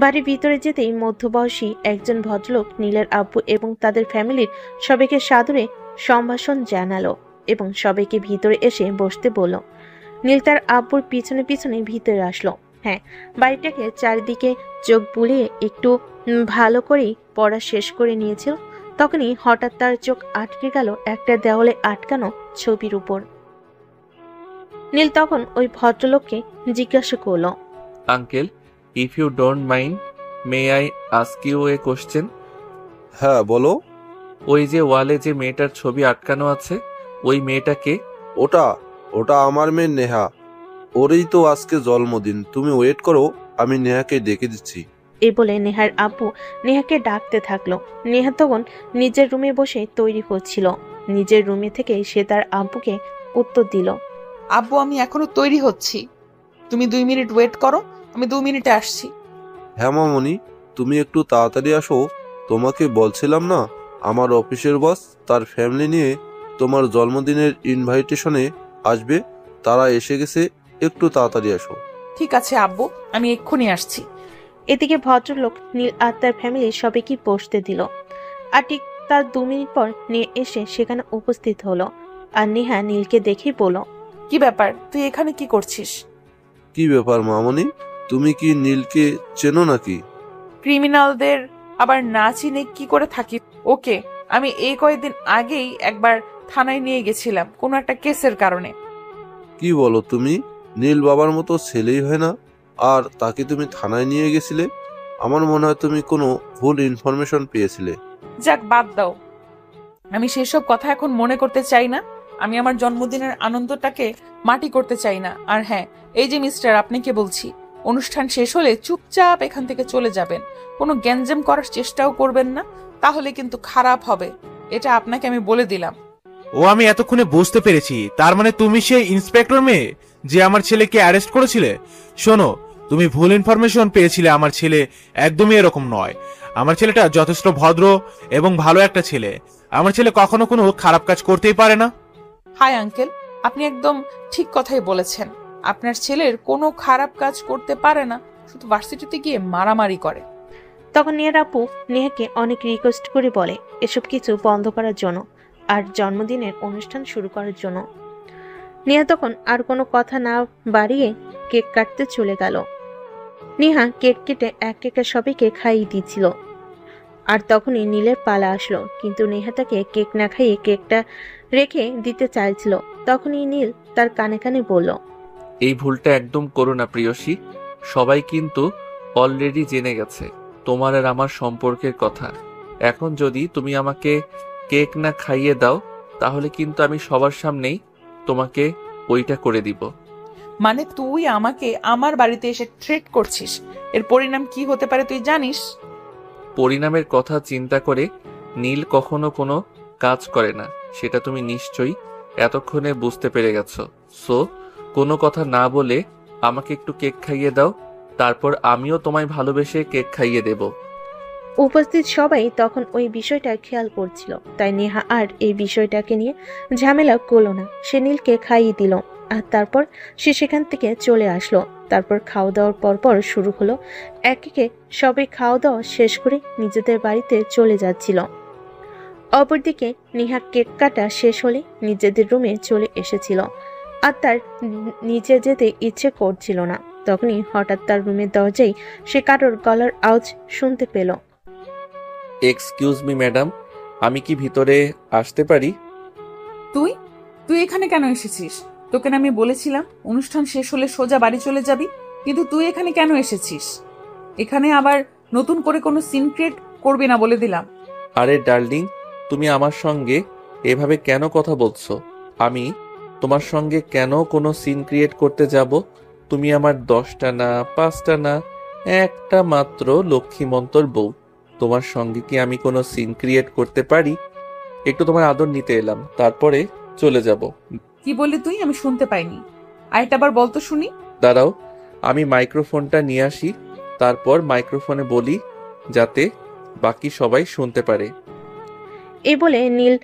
বাড়ির ভিতরে যেতেই মধ্যবয়সী একজন ভদ্রলোক নীলের আব্বু এবং তাদের ফ্যামিলির সবাইকে সাদরে সম্ভাষণ জানালো এবং সবাইকে ভিতরে এসে বসতে বলল। নীল তার আব্বুর পিছনে পিছনে ভিতরে আসলো। হ্যাঁ, বাড়িটাকে চারিদিকে চোখ বুলিয়ে একটু ভালো করেই পড়া শেষ করে নিয়েছিল। তখনই হঠাৎ তার চোখ আটকে গেল একটা দেওয়ালে আটকানো ছবির উপর। নীল তখন ওই ভদ্রলোককে জিজ্ঞাসা করলো, uncle, if you don't mind, may I ask you a question? হ্যাঁ বলো। ওই যে ওয়ালে যে মেয়েটার ছবি আটকানো আছে, ওই মেয়েটাকে? ওটা আমার মেয়ে নেহা, ওরই তো আজকে জন্মদিন। তুমি ওয়েট করো, আমি নেহাকে ডেকে দিচ্ছি। এই বলে নেহার আব্বু নেহাকে ডাকতে থাকলো। নেহা তখন নিজের রুমে বসে তৈরি হচ্ছিল। নিজের রুমে থেকে সে তার আব্বুকে উত্তর দিল। আব্বু, আমি এখনো তৈরি হচ্ছি, তুমি 2 মিনিট ওয়েট করো, আমি 2 মিনিটে আসছি। হ্যাঁ মামনি, তুমি একটু তাড়াতাড়ি আসো। তোমাকে বলছিলাম না, আমার অফিসের বস তার ফ্যামিলি নিয়ে তোমার জন্মদিনের ইনভাইটেশনে আসবে, তারা এসে গেছে, একটু তাড়াতাড়ি আসো। ঠিক আছে আব্বু, আমি এক্ষুনি আসছি। এদিকে ভদ্রলোক নীল আর তার ফ্যামিলি সবাইকে বসতে দিল। আর ঠিক তার 2 মিনিট পর নীল এসে সেখানে উপস্থিত হলো। আর নেহা নীলকে দেখেই বলল, কি ব্যাপার, তুই এখানে কি করছিস? কি ব্যাপার মামনি, তুমি কি নীলকে চেনো নাকি? ক্রিমিনালদের আবার না চিনে কি করে থাকি? ওকে আমি এই কয়েকদিন আগেই একবার থানায় নিয়ে গেছিলাম কোনো একটা কেসের কারণে। কি বলো তুমি? নীল বাবার মতো ছেলেই হয় না, আর তাকে তুমি থানায় নিয়ে গেছিলে? আমার মনে হয় তুমি কোনো ভুল ইনফরমেশন পেয়েছিলে। যাক, বাদ দাও, আমি সেসব কথা এখন মনে করতে চাই না। আমি আমার জন্মদিনের আনন্দটাকে মাটি করতে চাই না। আর হ্যাঁ, এই যে মিস্টার, আপনাকে বলছি, অনুষ্ঠান শেষ হলে চুপচাপ এখান থেকে চলে যাবেন। কোনো গ্যাঞ্জাম করার চেষ্টাও করবেন না, তাহলে কিন্তু খারাপ হবে, এটা আপনাকে আমি বলে দিলাম। ও, আমি এতক্ষণে বুঝতে পেরেছি, তার মানে তুমি সেই ইন্সপেক্টর মেয়ে যে আমার ছেলেকে অ্যারেস্ট করেছিলে। শোনো, তুমি ভুল ইনফরমেশন পেয়েছিলে, আমার ছেলে একদমই এরকম নয়। আমার ছেলেটা যথেষ্ট ভদ্র এবং ভালো একটা ছেলে। আমার ছেলে কখনো কোনো খারাপ কাজ করতেই পারে না। হাই আঙ্কেল, আপনি একদম ঠিক কথাই বলেছেন। আপনার ছেলের কোনো খারাপ কাজ করতে পারে না, শুধু ভার্সিটিতে গিয়ে মারামারি করে। তখন নেহার আপু নেহাকে অনেক রিকোয়েস্ট করে বলে এসব কিছু বন্ধ করার জন্য আর জন্মদিনের অনুষ্ঠান শুরু করার জন্য। নেহা তখন আর কোনো কথা না বাড়িয়ে কেক কাটতে চলে গেল। নেহা কেক কেটে এক একে সবাইকে খাইয়ে দিচ্ছিল। আর তখনই নীলের পালা আসলো, কিন্তু নেহা তাকে কেক না খাইয়ে কেকটা রেখে দিতে চাইছিল। তখনই নীল তার কানে কানে বলল, এই ভুলটা একদম করো না প্রিয়সী। সবাই কিন্তু অলরেডি জেনে গেছে তোমার আর আমার সম্পর্কের কথা। এখন যদি তুমি আমাকে কেক না খাইয়ে দাও, তাহলে কিন্তু আমি সবার সামনেই তোমাকে ওইটা করে দিব। মানে তুই আমাকে আমার বাড়িতে এসে থ্রেট করছিস? এর পরিণাম কি হতে পারে তুই জানিস? পরিণামের কথা চিন্তা করে নীল কখনো কোনো কাজ করে না, সেটা তুমি নিশ্চয়ই এতক্ষণে বুঝতে পেরে গেছো। সো কোনো কথা না বলে আমাকে একটু কেক খাইয়ে দাও, তারপর আমিও তোমায় ভালোবেসে কেক খাইয়ে দেব। উপস্থিত সবাই তখন ওই বিষয়টা খেয়াল করছিল, তাই নেহা আর এই বিষয়টাকে নিয়ে ঝামেলা করলো না। সে নীলকে খাইয়ে দিল আর তারপর সে সেখান থেকে চলে আসলো। তারপর খাওয়া দাওয়ার পরপর শুরু হলো এক একে সবাই খাওয়া দাওয়া শেষ করে নিজেদের বাড়িতে চলে যাচ্ছিল। অপরদিকে নেহা কেক কাটা শেষ হলে নিজেদের রুমে চলে এসেছিল আর তার নিচে যেতে ইচ্ছে করছিল না। তখনই হঠাৎ তার রুমের দরজায় সে কারোর গলার আওয়াজ শুনতে পেল। এক্সকিউজ মি ম্যাডাম, আমি কি ভিতরে আসতে পারি? তুই তুই এখানে কেন এসেছিস? তোকে না আমি বলেছিলাম অনুষ্ঠান শেষ হলে সোজা বাড়ি চলে যাবি, কিন্তু তুই এখানে কেন এসেছিস? এখানে আবার নতুন করে কোনো সিন ক্রিয়েট করবি না বলে দিলাম। আরে ডার্লিং, তুমি আমার সঙ্গে এভাবে কেন কথা বলছো? আমি তোমার সঙ্গে কেন কোনো সিন ক্রিয়েট করতে যাব? তুমি আমার 10টা না 5টা না, একটা মাত্র লক্ষ্মীমন্তর বউ। তোমার সঙ্গে কি আমি কোনো সিন ক্রিয়েট করতে পারি? একটু তোমার আদর নিতে এলাম, তারপরে চলে যাব। কি বললি তুই? আমি শুনতে পাইনি, আরেকটা বার বলতো শুনি। দাঁড়াও, আমি মাইক্রোফোনটা নিয়ে আসি, তারপর মাইক্রোফোনে বলি যাতে বাকি সবাই শুনতে পারে। এই বলে নীল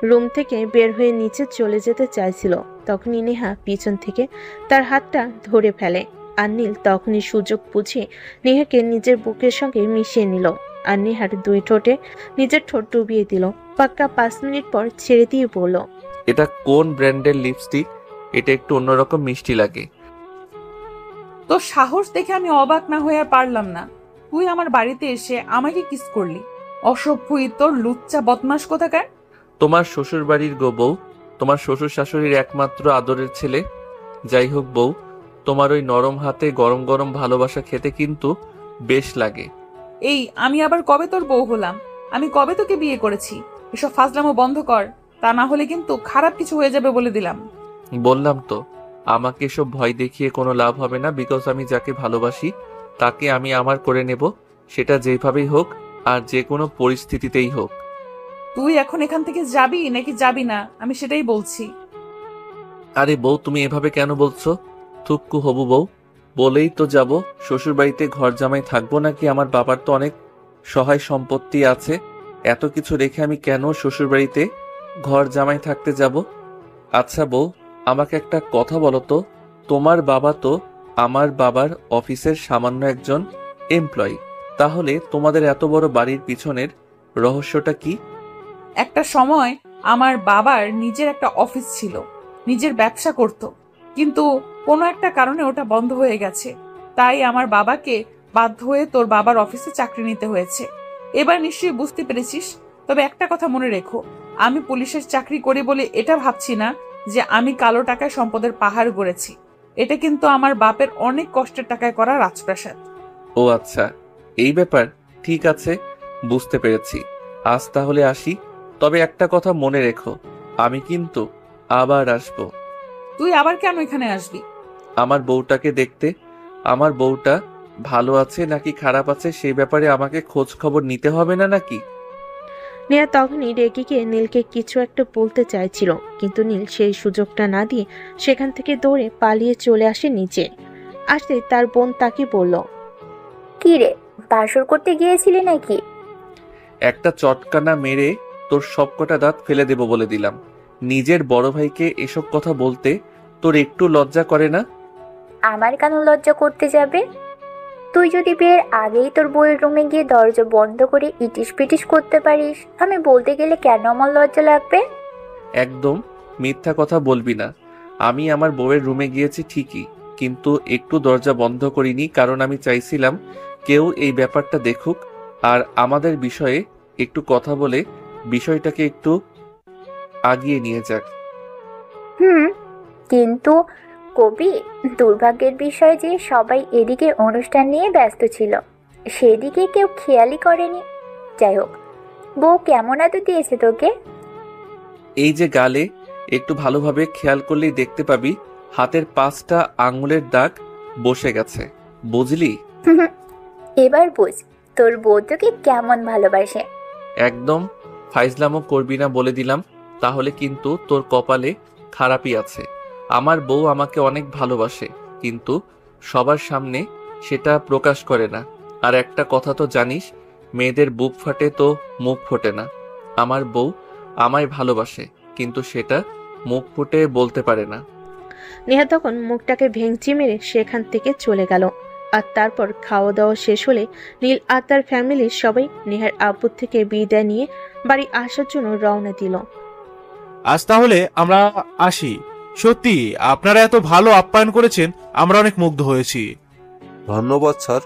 রুম থেকে বের হয়ে নিচে চলে যেতে চাইছিল। তখনই নেহা পিছন থেকে তার হাতটা ধরে ফেলে আর নীল তখনই সুযোগ বুঝে নেহাকে নিজের বুকের সঙ্গে মিশিয়ে নিল আর নেহার 2 ঠোঁটে নিজের ঠোঁট ডুবিয়ে দিল। পাক্কা 5 মিনিট পর ছেড়ে দিয়ে বলল, এটা কোন ব্র্যান্ডের লিপস্টিক? এটা একটু অন্যরকম মিষ্টি লাগে। তোর সাহস দেখে আমি অবাক না হয়ে আর পারলাম না। তুই আমার বাড়িতে এসে আমাকে কিস করলি? অসভ্যই তোর, লুচ্চা বদমাস কোথাকার। তোমার শ্বশুর বাড়ির গো বউ, তোমার শ্বশুর শাশুড়ির একমাত্র আদরের ছেলে। যাই হোক বউ, তোমার ওই নরম হাতে গরম গরম ভালোবাসা খেতে কিন্তু বেশ লাগে। এই আমি আবার কবে তোর বউ হলাম? আমি কবে তোকে বিয়ে করেছি? এসব ফাজলামো বন্ধ কর, তা না হলে কিন্তু খারাপ কিছু হয়ে যাবে বলে দিলাম। বললাম তো, আমাকে এসব ভয় দেখিয়ে কোনো লাভ হবে না, বিকজ আমি যাকে ভালোবাসি তাকে আমি আমার করে নেব, সেটা যেভাবেই হোক আর যে কোনো পরিস্থিতিতেই হোক। তুই এখন এখান থেকে যাবি নাকি যাবি না, আমি সেটাই বলছি। আরে বউ, তুমি এভাবে কেন বলছো? থুক্কু হবু বউ, বলেই তো যাব। শ্বশুর বাড়িতে ঘর জামাই থাকবো নাকি? আমার বাবার তো অনেক সহায় সম্পত্তি আছে, এত কিছু রেখে আমি কেন শ্বশুর বাড়িতে ঘর জামাই থাকতে যাব? আচ্ছা বউ, আমাকে একটা কথা বলো তো, তোমার বাবা তো আমার বাবার অফিসের সামান্য একজন এমপ্লয়ি, তাহলে তোমাদের এত বড় বাড়ির পিছনের রহস্যটা কি? একটা সময় আমার বাবার নিজের একটা অফিস ছিল, নিজের ব্যবসা করত, কিন্তু কোনো একটা কারণে ওটা বন্ধ হয়ে গেছে। তাই আমার বাবাকে বাধ্য হয়ে তোর বাবার অফিসে চাকরি নিতে হয়েছে। এবার নিশ্চয়ই বুঝতে পেরেছিস। তবে একটা কথা মনে রেখো, আমি পুলিশের চাকরি করি বলে এটা ভাবছি না যে আমি কালো টাকায় সম্পদের পাহাড় গড়েছি। এটা কিন্তু আমার বাপের অনেক কষ্টের টাকায় করা রাজপ্রাসাদ। ও আচ্ছা, এই ব্যাপার। ঠিক আছে, বুঝতে পেরেছি। আজ তাহলে আসি। তবে একটা কথা মনে রেখো, আমি কিন্তু আবার আসবো। তুই আবার কেন এখানে আসবি? আমার বউটাকে দেখতে। আমার বউটা ভালো আছে নাকি খারাপ আছে সেই ব্যাপারে আমাকে খোঁজ খবর নিতে হবে না নাকি? নেহা তখনই রেগে গিয়ে নীলকে কিছু একটা বলতে চাইছিল, কিন্তু নীল সেই সুযোগটা না দিয়ে সেখান থেকে দৌড়ে পালিয়ে চলে আসে নিচে। আসতে তার বোন তাকে বলল, কি রে, বাসর করতে গিয়েছিলি নাকি? একটা চটকানা মেরে তোর সবকটা দাঁত ফেলে দেব বলে দিলাম। নিজের বড় ভাইকে এসব কথা বলতে তোর একটু লজ্জা করে না? আমার কেন লজ্জা করতে যাবে? তুই যদি বিয়ের আগেই তোর বউয়ের রুমে গিয়ে দরজা বন্ধ করে ইটিস পিটিস করতে পারিস, আমি বলতে গেলে কেন আমার লজ্জা লাগবে? একদম মিথ্যা কথা বলবি না। আমি আমার বউয়ের রুমে গিয়েছি ঠিকই, কিন্তু একটু দরজা বন্ধ করিনি, কারণ আমি চাইছিলাম কেউ এই ব্যাপারটা দেখুক আর আমাদের বিষয়ে একটু কথা বলে বিষয়টাকে একটু আগিয়ে নিয়ে যাক। কিন্তু কবি, দুর্ভাগ্যের বিষয় যে সবাই এদিকে অনুষ্ঠান নিয়ে ব্যস্ত ছিল, সেদিকে কেউ খেয়ালই করেনি। যাই হোক, বউ কেমন আদর দিয়েছে তোকে? এই যে গালে, একটু ভালোভাবে খেয়াল করলেই দেখতে পাবি হাতের 5টা আঙুলের দাগ বসে গেছে, বুঝলি? এবার বুঝ তোর বউ তোকে কেমন ভালোবাসে। একদম ফাইজলামো করবি না বলে দিলাম, তাহলে কিন্তু তোর কপালে খারাপই আছে। আমার বউ আমাকে অনেক ভালোবাসে, কিন্তু সবার সামনে সেটা প্রকাশ করে না। আর একটা কথা তো জানিস, মেয়েদের বুক ফাটে তো মুখ ফোটে না। আমার বউ আমায় ভালোবাসে, কিন্তু সেটা মুখ ফুটে বলতে পারে না। নেহা তখন মুখটাকে ভেঙচি মেরে সেখান থেকে চলে গেল। আর তারপর খাওয়া দাওয়া শেষ হলে নীল আর তার ফ্যামিলির সবাই নেহার আব্বুর থেকে বিদায় নিয়ে বাড়ি আসার জন্য রওনা দিল। আজ তাহলে আমরা আসি। সত্যি আপনারা এত ভালো আপ্যায়ন করেছেন, আমরা অনেক মুগ্ধ হয়েছি। ধন্যবাদ স্যার,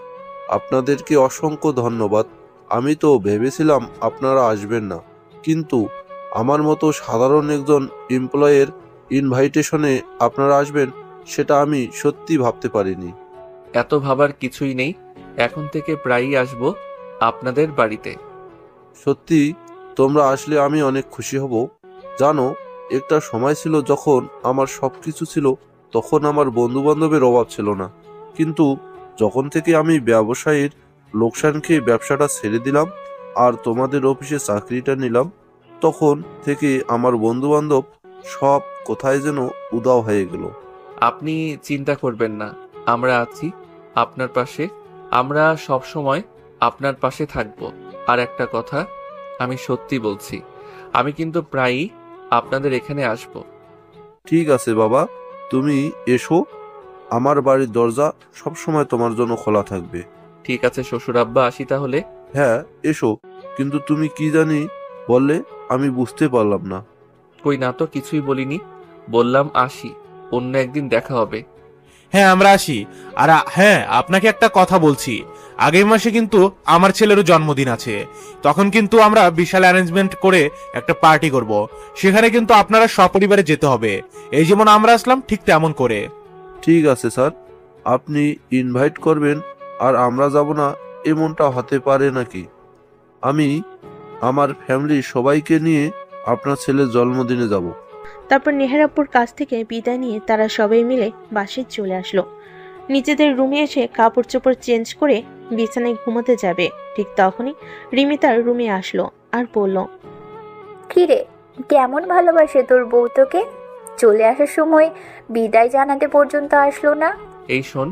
আপনাদেরকে অসংখ্য ধন্যবাদ। আমি তো ভেবেছিলাম আপনারা আসবেন না, কিন্তু আমার মতো সাধারণ একজন এমপ্লয়ের ইনভাইটেশনে আপনারা আসবেন সেটা আমি সত্যি ভাবতে পারিনি। এত ভাবার কিছুই নেই, এখন থেকে প্রায়ই আসবো আপনাদের বাড়িতে। সত্যি তোমরা আসলে আমি অনেক খুশি হব। জানো, একটা সময় ছিল যখন আমার সবকিছু ছিল, তখন আমার বন্ধু বান্ধবের অভাব ছিল না, কিন্তু যখন থেকে আমি ব্যবসায়ীর লোকসান খেয়ে ব্যবসাটা ছেড়ে দিলাম আর তোমাদের অফিসে চাকরিটা নিলাম, তখন থেকে আমার বন্ধু বান্ধব সব কোথায় যেন উদাও হয়ে গেল। আপনি চিন্তা করবেন না, আমরা আছি আপনার পাশে। আমরা সব সময় আপনার পাশে থাকব। আর একটা কথা, আমি সত্যি বলছি, আমি কিন্তু প্রায়ই আপনাদের এখানে আসব। ঠিক আছে বাবা, তুমি এসো, আমার বাড়ির দরজা সবসময় তোমার জন্য খোলা থাকবে। ঠিক আছে শ্বশুর আব্বা, আসি তাহলে। হ্যাঁ এসো, কিন্তু তুমি কি জানি বললে, আমি বুঝতে পারলাম না। কই না তো, কিছুই বলিনি, বললাম আসি, অন্য একদিন দেখা হবে। হ্যাঁ আমরা আসি। আর হ্যাঁ, আপনাকে একটা কথা বলছি, আগামী মাসে কিন্তু আমার ছেলেরও জন্মদিন আছে। তখন কিন্তু আমরা বিশাল অ্যারেঞ্জমেন্ট করে একটা পার্টি করব। সেখানে কিন্তু আপনারা সপরিবারে যেতে হবে, এই যেমন আমরা আসলাম ঠিক তেমন করে। ঠিক আছে স্যার, আপনি ইনভাইট করবেন আর আমরা যাব না এমনটা হতে পারে নাকি? আমি আমার ফ্যামিলির সবাইকে নিয়ে আপনার ছেলের জন্মদিনে যাব। তারপর নেহার আব্বুর কাছ থেকে বিদায় নিয়ে তারা সবাই মিলে বাসায় চলে আসলো। নিজেদের রুমে এসে কাপড় চোপড় চেঞ্জ করে বিছানায় ঘুমোতে যাবে, ঠিক তখনই রিমি তার রুমে আসলো আর বলল, কিরে, কেমন ভালোবাসে তোর বউ তোকে? চলে আসার সময় বিদায় জানাতে পর্যন্ত আসলো না। এই শোন,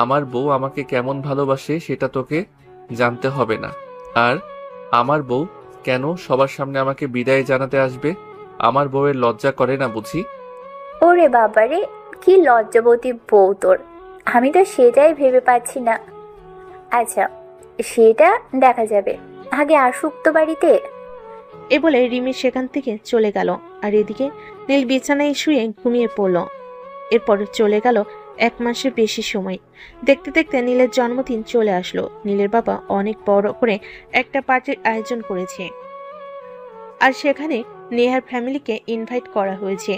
আমার বউ আমাকে কেমন ভালোবাসে সেটা তোকে জানতে হবে না। আর আমার বউ কেন সবার সামনে আমাকে বিদায় জানাতে আসবে? আমার বউয়ের লজ্জা করে না বুঝি? ওরে বাবারে, কি লজ্জাবতী বউ তোর! আমি তো সেটাই ভেবে পাচ্ছি না। আচ্ছা, সেটা দেখা যাবে, আগে আসুক তো বাড়িতে। এ বলে রিমি সেখান থেকে চলে গেল। আর এদিকে নীল বিছানায় শুয়ে ঘুমিয়ে পড়ল। এরপর চলে গেল 1 মাসের বেশি সময়। দেখতে দেখতে নীলের জন্মদিন চলে আসলো। নীলের বাবা অনেক বড় করে একটা পার্টির আয়োজন করেছে, আর সেখানে নেহার ফ্যামিলিকে ইনভাইট করা হয়েছে।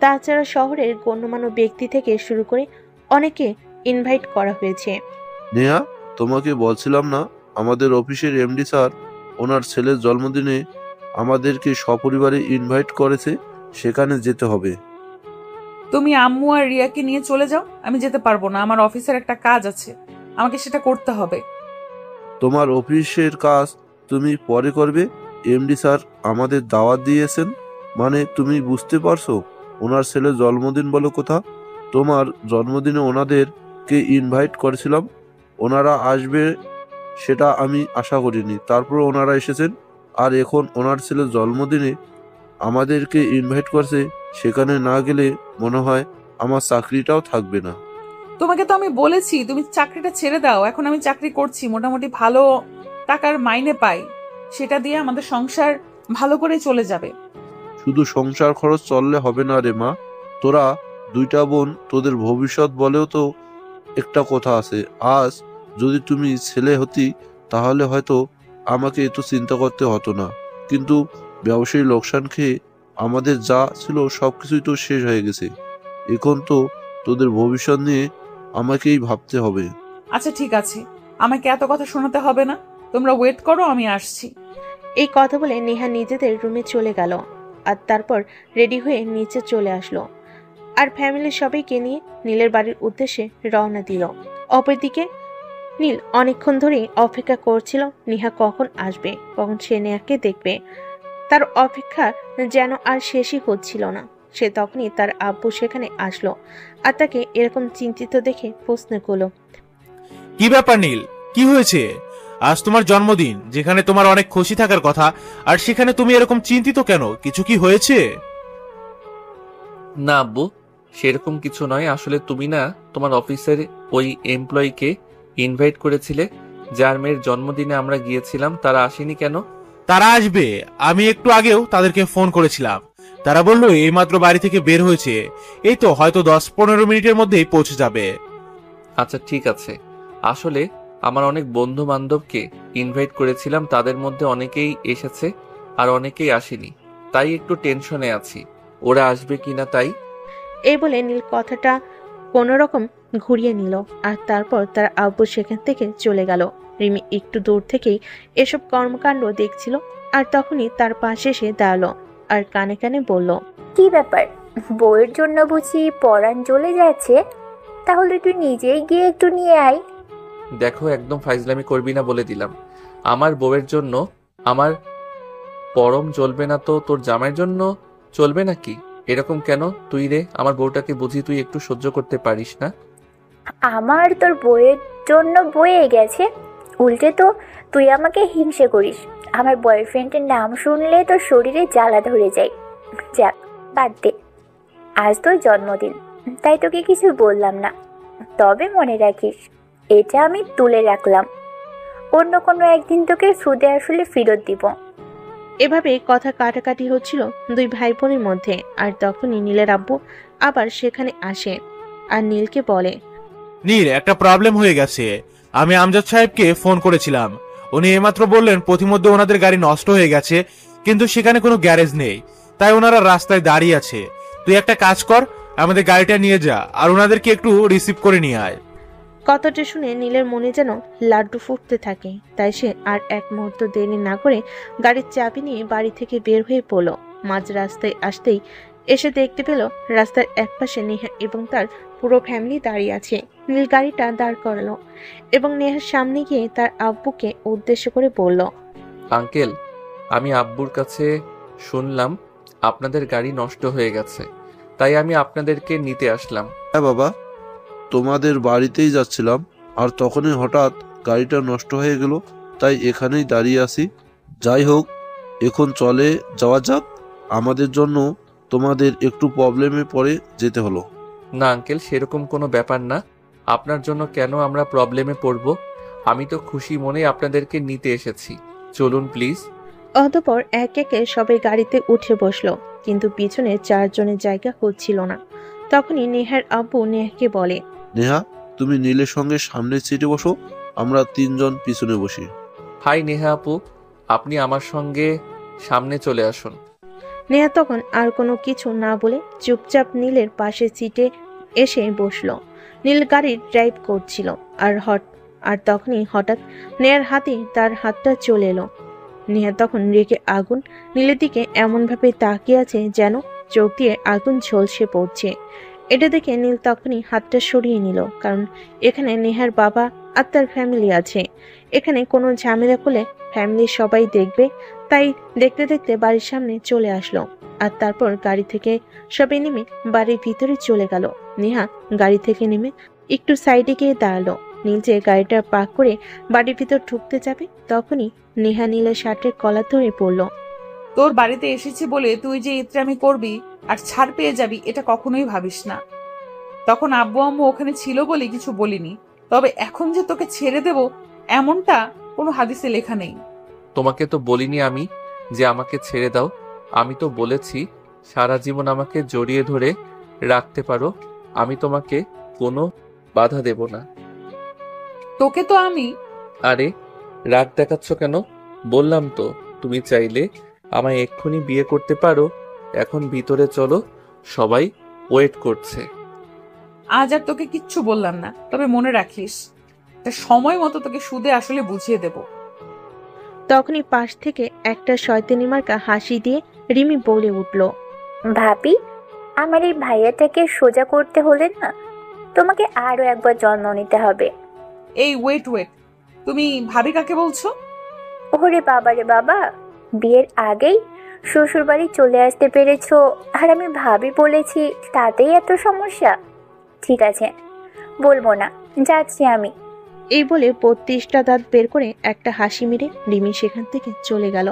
তাছাড়া শহরের গণ্যমান্য ব্যক্তি থেকে শুরু করে অনেকে ইনভাইট করা হয়েছে। নেহা, তোমাকে বলছিলাম না আমাদের অফিসের এমডি স্যার ওনার ছেলের জন্মদিনে আমাদেরকে সপরিবারে ইনভাইট করেছে, সেখানে যেতে হবে। তুমি আম্মু আর রিয়াকে নিয়ে চলে যাও, আমি যেতে পারবো না। আমার অফিসের একটা কাজ আছে, আমাকে সেটা করতে হবে। তোমার অফিসের কাজ তুমি পরে করবে। এমডি স্যার আমাদের দাওয়াত দিয়েছেন, মানে তুমি বুঝতে পারছো? ওনার ছেলের জন্মদিন বলো কথা। তোমার জন্মদিনে ওনাদেরকে ইনভাইট করেছিলাম, ওনারা আসবে সেটা আমি আশা করিনি, তারপর ওনারা এসেছেন। আর এখন ওনার ছেলের জন্মদিনে আমাদেরকে ইনভাইট করছে, সেখানে না গেলে মনে হয় আমার চাকরিটাও থাকবে না। তোমাকে তো আমি বলেছি তুমি চাকরিটা ছেড়ে দাও। এখন আমি চাকরি করছি, মোটামুটি ভালো টাকার মাইনে পাই, সেটা দিয়ে আমাদের সংসার ভালো করে চলে যাবে। শুধু সংসার খরচ চললে হবে না রে মা, তোরা 2টা বোন, তোদের ভবিষ্যৎ বলেও তো একটা কথা আছে। আজ যদি তুমি ছেলে হতি তাহলে হয়তো আমাকে এত চিন্তা করতে হতো না, কিন্তু ব্যবসায়ী লোকসান খেয়ে আমাদের যা ছিল সবকিছুই তো শেষ হয়ে গেছে। এখন তো তোদের ভবিষ্যৎ নিয়ে আমাকেই ভাবতে হবে। আচ্ছা ঠিক আছে, আমাকে এত কথা শোনাতে হবে না, তোমরা ওয়েট করো, আমি আসছি। এই কথা বলে নেহা নিজেদের রুমে চলে গেল। আর তারপর রেডি হয়ে নিচে চলে আসলো, আর ফ্যামিলির সবাইকে নিয়ে নীলের বাড়ির উদ্দেশ্যে রওনা দিল। অপরদিকে নীল অনেকক্ষণ ধরেই অপেক্ষা করছিল নেহা কখন আসবে, কখন সে নেহাকে দেখবে। তার অপেক্ষা যেন আর শেষই হচ্ছিল না। সে তখনই তার আব্বু সেখানে আসলো, আর তাকে এরকম চিন্তিত দেখে প্রশ্ন করলো, কি ব্যাপার নীল, কি হয়েছে? আজ তোমার জন্মদিন, যেখানে তোমার অনেক খুশি থাকার কথা, আর সেখানে তুমি এরকম চিন্তিত কেন? কিছু কি হয়েছে? না আব্বু, সেরকম কিছু নয়। আসলে তুমি না তোমার অফিসের ওই এমপ্লয়িকে ইনভাইট করেছিলে, যার মেয়ের জন্মদিনে আমরা গিয়েছিলাম, তারা আসেনি কেন? তারা আসবে, আমি একটু আগেও তাদেরকে ফোন করেছিলাম। তারা বললো এইমাত্র বাড়ি থেকে বের হয়েছে, এই তো হয়তো 10-15 মিনিটের মধ্যেই পৌঁছে যাবে। আচ্ছা ঠিক আছে। আসলে আমার অনেক বন্ধু বান্ধবকে ইনভাইট করেছিলাম, তাদের মধ্যে অনেকেই এসেছে আর অনেকেই আসেনি, তাই একটু টেনশনে আছি ওরা আসবে কিনা তাই। এই বলে নীল কথাটা কোনো রকম ঘুরিয়ে নিল। আর তারপর তার আব্বু সেখান থেকে চলে গেল। রিমি একটু দূর থেকেই এসব কর্মকাণ্ড দেখছিল, আর তখনই তার পাশে এসে দাঁড়ালো আর কানে কানে বলল, কি ব্যাপার, বউয়ের জন্য বুঝি পরাণ জ্বলে যাচ্ছে? তাহলে তুই নিজেই গিয়ে একটু নিয়ে আয়। দেখো, একদম ফাইজলামি করবি না বলে দিলাম। আমার বউয়ের জন্য আমার পরম চলবে না তো তোর জামাইয়ের জন্য চলবে নাকি? এরকম কেন তুই রে? আমার বউটাকে বুঝি তুই একটু সহ্য করতে পারিস না? আমার তোর বউয়ের জন্য বয়ে গেছে, উল্টে তো তুই আমাকে হিংসে করিস। আমার বয়ফ্রেন্ডের নাম শুনলে তোর শরীরে জ্বালা ধরে যায়। যাক, বাদ দে, আজ তোর জন্মদিন, তাই তোকে কিছু বললাম না। তবে মনে রাখিস, এটা আমি তুলে রাখলাম, অন্য কোনো একদিন তোকে সুদে আসলে ফেরত দিব। এভাবে কথা কাটাকাটি হচ্ছিল দুই ভাই বোনের মধ্যে। আর তখনই নীলের আব্বু আবার সেখানে আসে আর নীলকে বলে, নীল, একটা প্রবলেম হয়ে গেছে। আমি আমজাদ সাহেবকে ফোন করেছিলাম, উনি এইমাত্র বললেন পথিমধ্যে ওনাদের গাড়ি নষ্ট হয়ে গেছে, কিন্তু সেখানে কোনো গ্যারেজ নেই, তাই ওনারা রাস্তায় দাঁড়িয়ে আছে। তুই একটা কাজ কর, আমাদের গাড়িটা নিয়ে যা আর ওনাদেরকে একটু রিসিভ করে নিয়ে আয়। কথাটা শুনে নীলের মনে যেন লাড্ডু ফুটতে থাকে। তাই সে আর এক মুহূর্ত দেরি না করে গাড়ির চাবি নিয়ে বাড়ি থেকে বের হয়ে পড়ল। মাঝ রাস্তায় আসতেই এসে দেখতে পেল রাস্তার একপাশে নেহা এবং তার পুরো ফ্যামিলি দাঁড়িয়ে আছে। নীল গাড়িটা দাঁড় করালো এবং নেহার সামনে গিয়ে তার আব্বুকে উদ্দেশ্য করে বলল, আঙ্কেল, আমি আব্বুর কাছে শুনলাম আপনাদের গাড়ি নষ্ট হয়ে গেছে, তাই আমি আপনাদেরকে নিতে আসলাম। হ্যাঁ বাবা, তোমাদের বাড়িতেই যাচ্ছিলাম, আর তখনই হঠাৎ গাড়িটা নষ্ট হয়ে গেল, তাই এখানেই দাঁড়িয়ে আছি। যাই হোক, এখন চলে যাওয়া যাক। আমাদের জন্য তোমাদের একটু প্রবলেমে পড়ে যেতে হলো। না আঙ্কেল, সেরকম কোনো ব্যাপার না। আপনার জন্য কেন আমরা প্রবলেমে পড়ব? আমি তো খুশি মনে আপনাদেরকে নিতে এসেছি। চলুন প্লিজ। অতঃপর এক একে সবাই গাড়িতে উঠে বসলো, কিন্তু পিছনে 4 জনের জায়গা হচ্ছিল না। তখনই নেহার আব্বু নেহাকে বলে, নেহা, তুমি নীলের সঙ্গে সামনের সিটে বসো, আমরা 3 জন পিছনে বসি। হাই নেহা আপু, আপনি আমার সঙ্গে সামনে চলে আসুন। নেহা তখন আর কোনো কিছু না বলে চুপচাপ নীলের পাশের সিটে এসে বসলো। নীল গাড়ি ড্রাইভ করছিল, আর তখনই হঠাৎ নেহার হাতে তার হাতটা চলে এলো। নেহা তখন রেগে আগুন নীলের দিকে এমনভাবে তাকিয়ে আছে যেন চোখ দিয়ে আগুন ঝলসে পড়ছে। এটা দেখে নীল তখনই হাতটা সরিয়ে নিল, কারণ এখানে নেহার বাবা আর তার ফ্যামিলি আছে। এখানে কোনো ঝামেলা করলে ফ্যামিলির সবাই দেখবে, তাই দেখতে দেখতে বাড়ির সামনে চলে আসলো। আর তারপর গাড়ি থেকে সবাই নেমে বাড়ির ভিতরে চলে গেল। নেহা গাড়ি থেকে নেমে একটু সাইডে গিয়ে দাঁড়ালো। নীল যে গাড়িটা পার্ক করে বাড়ির ভিতর ঢুকতে যাবে, তখনই নেহা নীলের শার্টের কলার ধরে পড়ল। তোর বাড়িতে এসেছি বলে তুই যে ইত্রামি করবি আর ছাড় পেয়ে যাবি, এটা কখনোই ভাবিস না। তখন আব্বু আম্মু ওখানে ছিল বলে কিছু বলিনি, তবে এখন যে তোকে ছেড়ে দেব এমনটা কোনো হাদিসে লেখা নেই। তোমাকে তো বলিনি আমি যে আমাকে ছেড়ে দাও। আমি তো বলেছি সারা জীবন আমাকে জড়িয়ে ধরে রাখতে পারো। আমি তোমাকে কোনো বাধা দেব না। তোকে তো আমি... আরে রাগ দেখাচ্ছ কেন? বললাম তো তুমি চাইলে আমায় এক্ষুনি বিয়ে করতে পারো। এখন ভিতরে চলো, সবাই ওয়েট করছে। আজ আর তোকে কিচ্ছু বললাম না, তবে মনে রাখিস তা সময় মতো তোকে সুদে আসলে বুঝিয়ে দেব। তখনই পাশ থেকে একটা শয়তানি মার্কা হাসি দিয়ে রিমি বলে উঠল, ভাবি, আমার এই ভাইয়াটাকে সোজা করতে হলে না তোমাকে আরো একবার জন্ম নিতে হবে। এই ওয়েট, তুমি ভাবি কাকে বলছো? ওরে বাবা রে বাবা, বিয়ের আগেই শ্বশুর বাড়ি চলে আসতে পেরেছো, আর আমি ভাবি বলেছি, তাতেই এত সমস্যা? ঠিক আছে, বলবো না, যাচ্ছি আমি। এই বলে 32টা দাঁত বের করে একটা হাসি মেরে রিমি সেখান থেকে চলে গেল।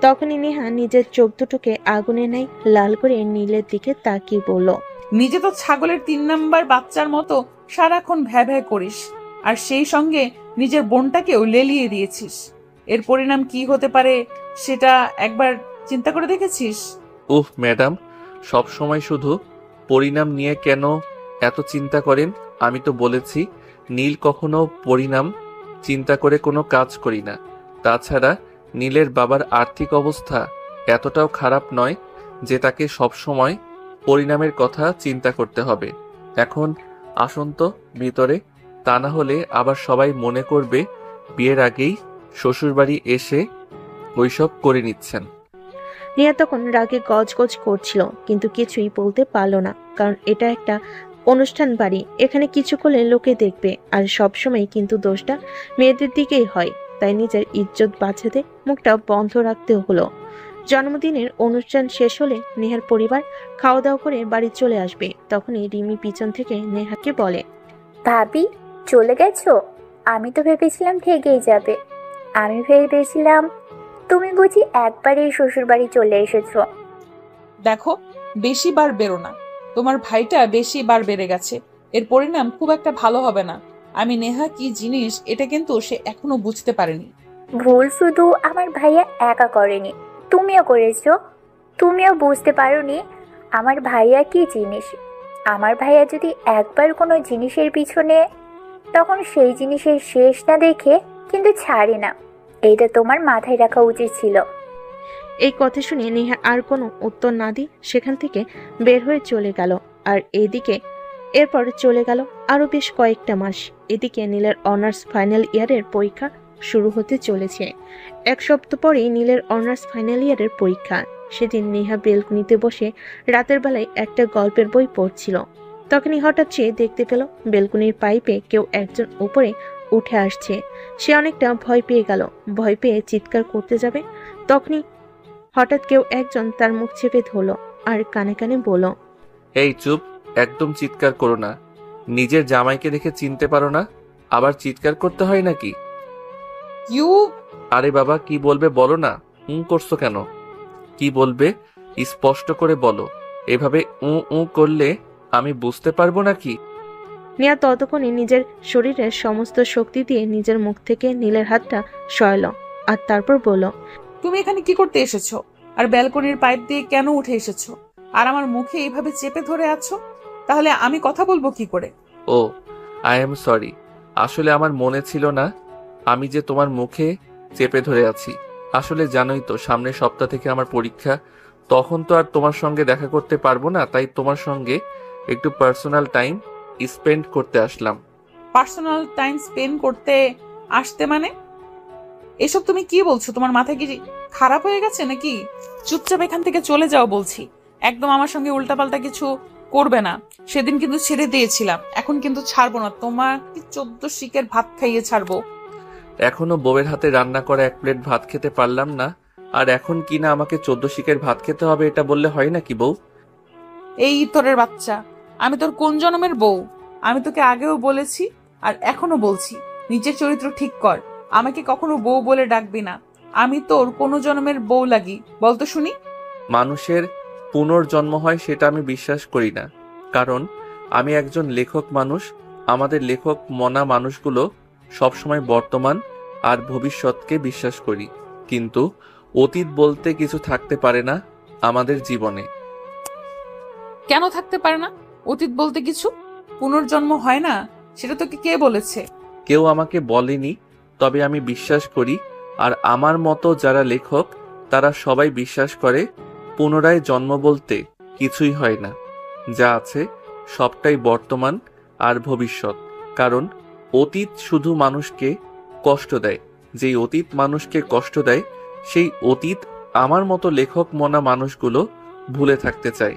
তখনই নেহা নিজের চোখ দুটোকে আগুনে নাই লাল করে নীলের দিকে তাকিয়ে বলল, নিজে তো ছাগলের 3 নাম্বার বাচ্চার মতো সারাক্ষণ ভ্যা করিস, আর সেই সঙ্গে নিজের বোনটাকেও লেলিয়ে দিয়েছিস। এর পরিণাম কি হতে পারে সেটা একবার চিন্তা করে দেখেছিস? উফ ম্যাডাম, সব সময় শুধু পরিণাম নিয়ে কেন এত চিন্তা করেন? আমি তো বলেছি নীল কখনো পরিণাম চিন্তা করে কোনো কাজ করি না। তাছাড়া নীলের বাবার আর্থিক অবস্থা এতটাও খারাপ নয় যে তাকে সব সময় পরিণামের কথা চিন্তা করতে হবে। এখন আসুন তো ভিতরে, তা না হলে আবার সবাই মনে করবে বিয়ের আগেই শ্বশুরবাড়ি এসে ওইসব করে নিচ্ছেন। নেহা তখন রাগে গজগজ করছিল, কিন্তু কিছুই বলতে পারলো না, কারণ এটা একটা অনুষ্ঠান বাড়ি। এখানে কিছু করলে লোকে দেখবে, আর সবসময় কিন্তু দোষটা মেয়েদের দিকেই হয়। তাই নিজের ইজ্জত বাঁচাতে মুখটা বন্ধ রাখতে হলো। জন্মদিনের অনুষ্ঠান শেষ হলে নেহার পরিবার খাওয়া দাওয়া করে বাড়ি চলে আসবে। তখনই রিমি পিছন থেকে নেহাকে বলে, ভাবি, চলে গেছো? আমি তো ভেবেছিলাম থেকেই যাবে। আমি ভেবেছিলাম তুমি বুঝি একবারেই শ্বশুর বাড়ি চলে এসেছো। দেখো, বেশি বার বেরো না, তোমার ভাইটা বেশি বার বেড়ে গেছে। এর পরিণাম খুব একটা ভালো হবে না। আমি নেহা কি জিনিস এটা কিন্তু সে এখনো বুঝতে পারেনি। ভুল শুধু আমার ভাইয়া একা করেনি, তুমিও করেছো। তুমিও বুঝতে পারোনি আমার ভাইয়া কি জিনিস। আমার ভাইয়া যদি একবার কোনো জিনিসের পিছনে, তখন সেই জিনিসের শেষ না দেখে কিন্তু ছাড়ে না। এইটা তোমার মাথায় রাখা উচিত ছিল। এই কথা শুনে নেহা আর কোনো উত্তর না দিয়ে সেখান থেকে বের হয়ে চলে গেল। আর এরপর চলে গেল আরো বেশ কয়েকটা মাস। এদিকে নীলের অনার্স ফাইনাল ইয়ারের পরীক্ষা শুরু হতে চলেছে। 1 সপ্তাহ পরেই নীলের অনার্স ফাইনাল ইয়ারের পরীক্ষা। সেদিন নেহা বেলকুনিতে বসে রাতের বেলায় একটা গল্পের বই পড়ছিল। তখনই হঠাৎ সে দেখতে পেল বেলকুনির পাইপে কেউ একজন উপরে উঠে আসছে। সে অনেকটা ভয় পেয়ে গেল। ভয় পেয়ে চিৎকার করতে যাবে, তখনই হঠাৎ কেউ একজন তার মুখ চেপে ধরল আর কানে কানে বলল, এই চুপ, একদম চিৎকার করো না। নিজের জামাইকে দেখে চিনতে পারো না, আবার চিৎকার করতে হয় নাকি? ইউ আরে বাবা, কি বলবে বলো না, করছো কেন? কি বলবে স্পষ্ট করে বলো, এভাবে করলে আমি বুঝতে পারবো নাকি? নিয়া ততক্ষণে নিজের শরীরের সমস্ত শক্তি দিয়ে নিজের মুখ থেকে নীলের হাতটা সরাল আর তারপর বলল, তুমি এখানে কি করতে এসেছো? আর ব্যালকনির পাইপ দিয়ে কেন উঠে এসেছো? আর আমার মুখে এইভাবে চেপে ধরে আছো? তাহলে আমি কথা বলবো কি করে? ও, আই এম সরি, আসলে আমার মনে ছিল না আমি যে তোমার মুখে চেপে ধরে আছি। আসলে জানোই তো সামনের সপ্তাহ থেকে আমার পরীক্ষা, তখন তো আর তোমার সঙ্গে দেখা করতে পারবো না, তাই তোমার সঙ্গে একটু পার্সোনাল টাইম স্পেন্ড করতে আসলাম। পার্সোনাল টাইম স্পেন্ড করতে আসতে মানে? এসব তুমি কি বলছো? তোমার মাথা কি খারাপ হয়ে গেছে নাকি? চুপচাপ এখান থেকে চলে যাও বলছি। একদম আমার সঙ্গে উল্টাপাল্টা কিছু করবে না। সেদিন কিন্তু ছেড়ে দিয়েছিলাম, এখন কিন্তু ছাড়বো না। তোমাকে 14 শিকের ভাত খাইয়ে ছাড়বো। এখনো বউয়ের হাতে রান্না করা 1 প্লেট ভাত খেতে পারলাম না, আর এখন কি না আমাকে 14 শিকের ভাত খেতে হবে, এটা বললে হয় নাকি বউ? এই ইতরের বাচ্চা, আমি তোর কোন জন্মের বউ? আমি তোকে আগেও বলেছি আর এখনো বলছি, নিজের চরিত্র ঠিক কর। আমাকে কখনো বউ বলে ডাকবি না। আমি তোর কোন জন্মের বউ লাগি বলতো শুনি? মানুষের পুনর্জন্ম হয় সেটা আমি বিশ্বাস করি না, কারণ আমি একজন লেখক মানুষ। আমাদের লেখক মনা মানুষগুলো সবসময় বর্তমান আর ভবিষ্যৎকে বিশ্বাস করি, কিন্তু অতীত বলতে কিছু থাকতে পারে না আমাদের জীবনে। কেন থাকতে পারে না অতীত বলতে কিছু? পুনর্জন্ম হয় না, সেটা তোকে কে বলেছে? কেউ আমাকে বলেনি, তবে আমি বিশ্বাস করি। আর আমার মতো যারা লেখক তারা সবাই বিশ্বাস করে পুনরায় জন্ম বলতে কিছুই হয় না। যা আছে সবটাই বর্তমান আর ভবিষ্যৎ, কারণ অতীত শুধু মানুষকে কষ্ট দেয়। যেই অতীত মানুষকে কষ্ট দেয় সেই অতীত আমার মতো লেখক মনা মানুষগুলো ভুলে থাকতে চায়।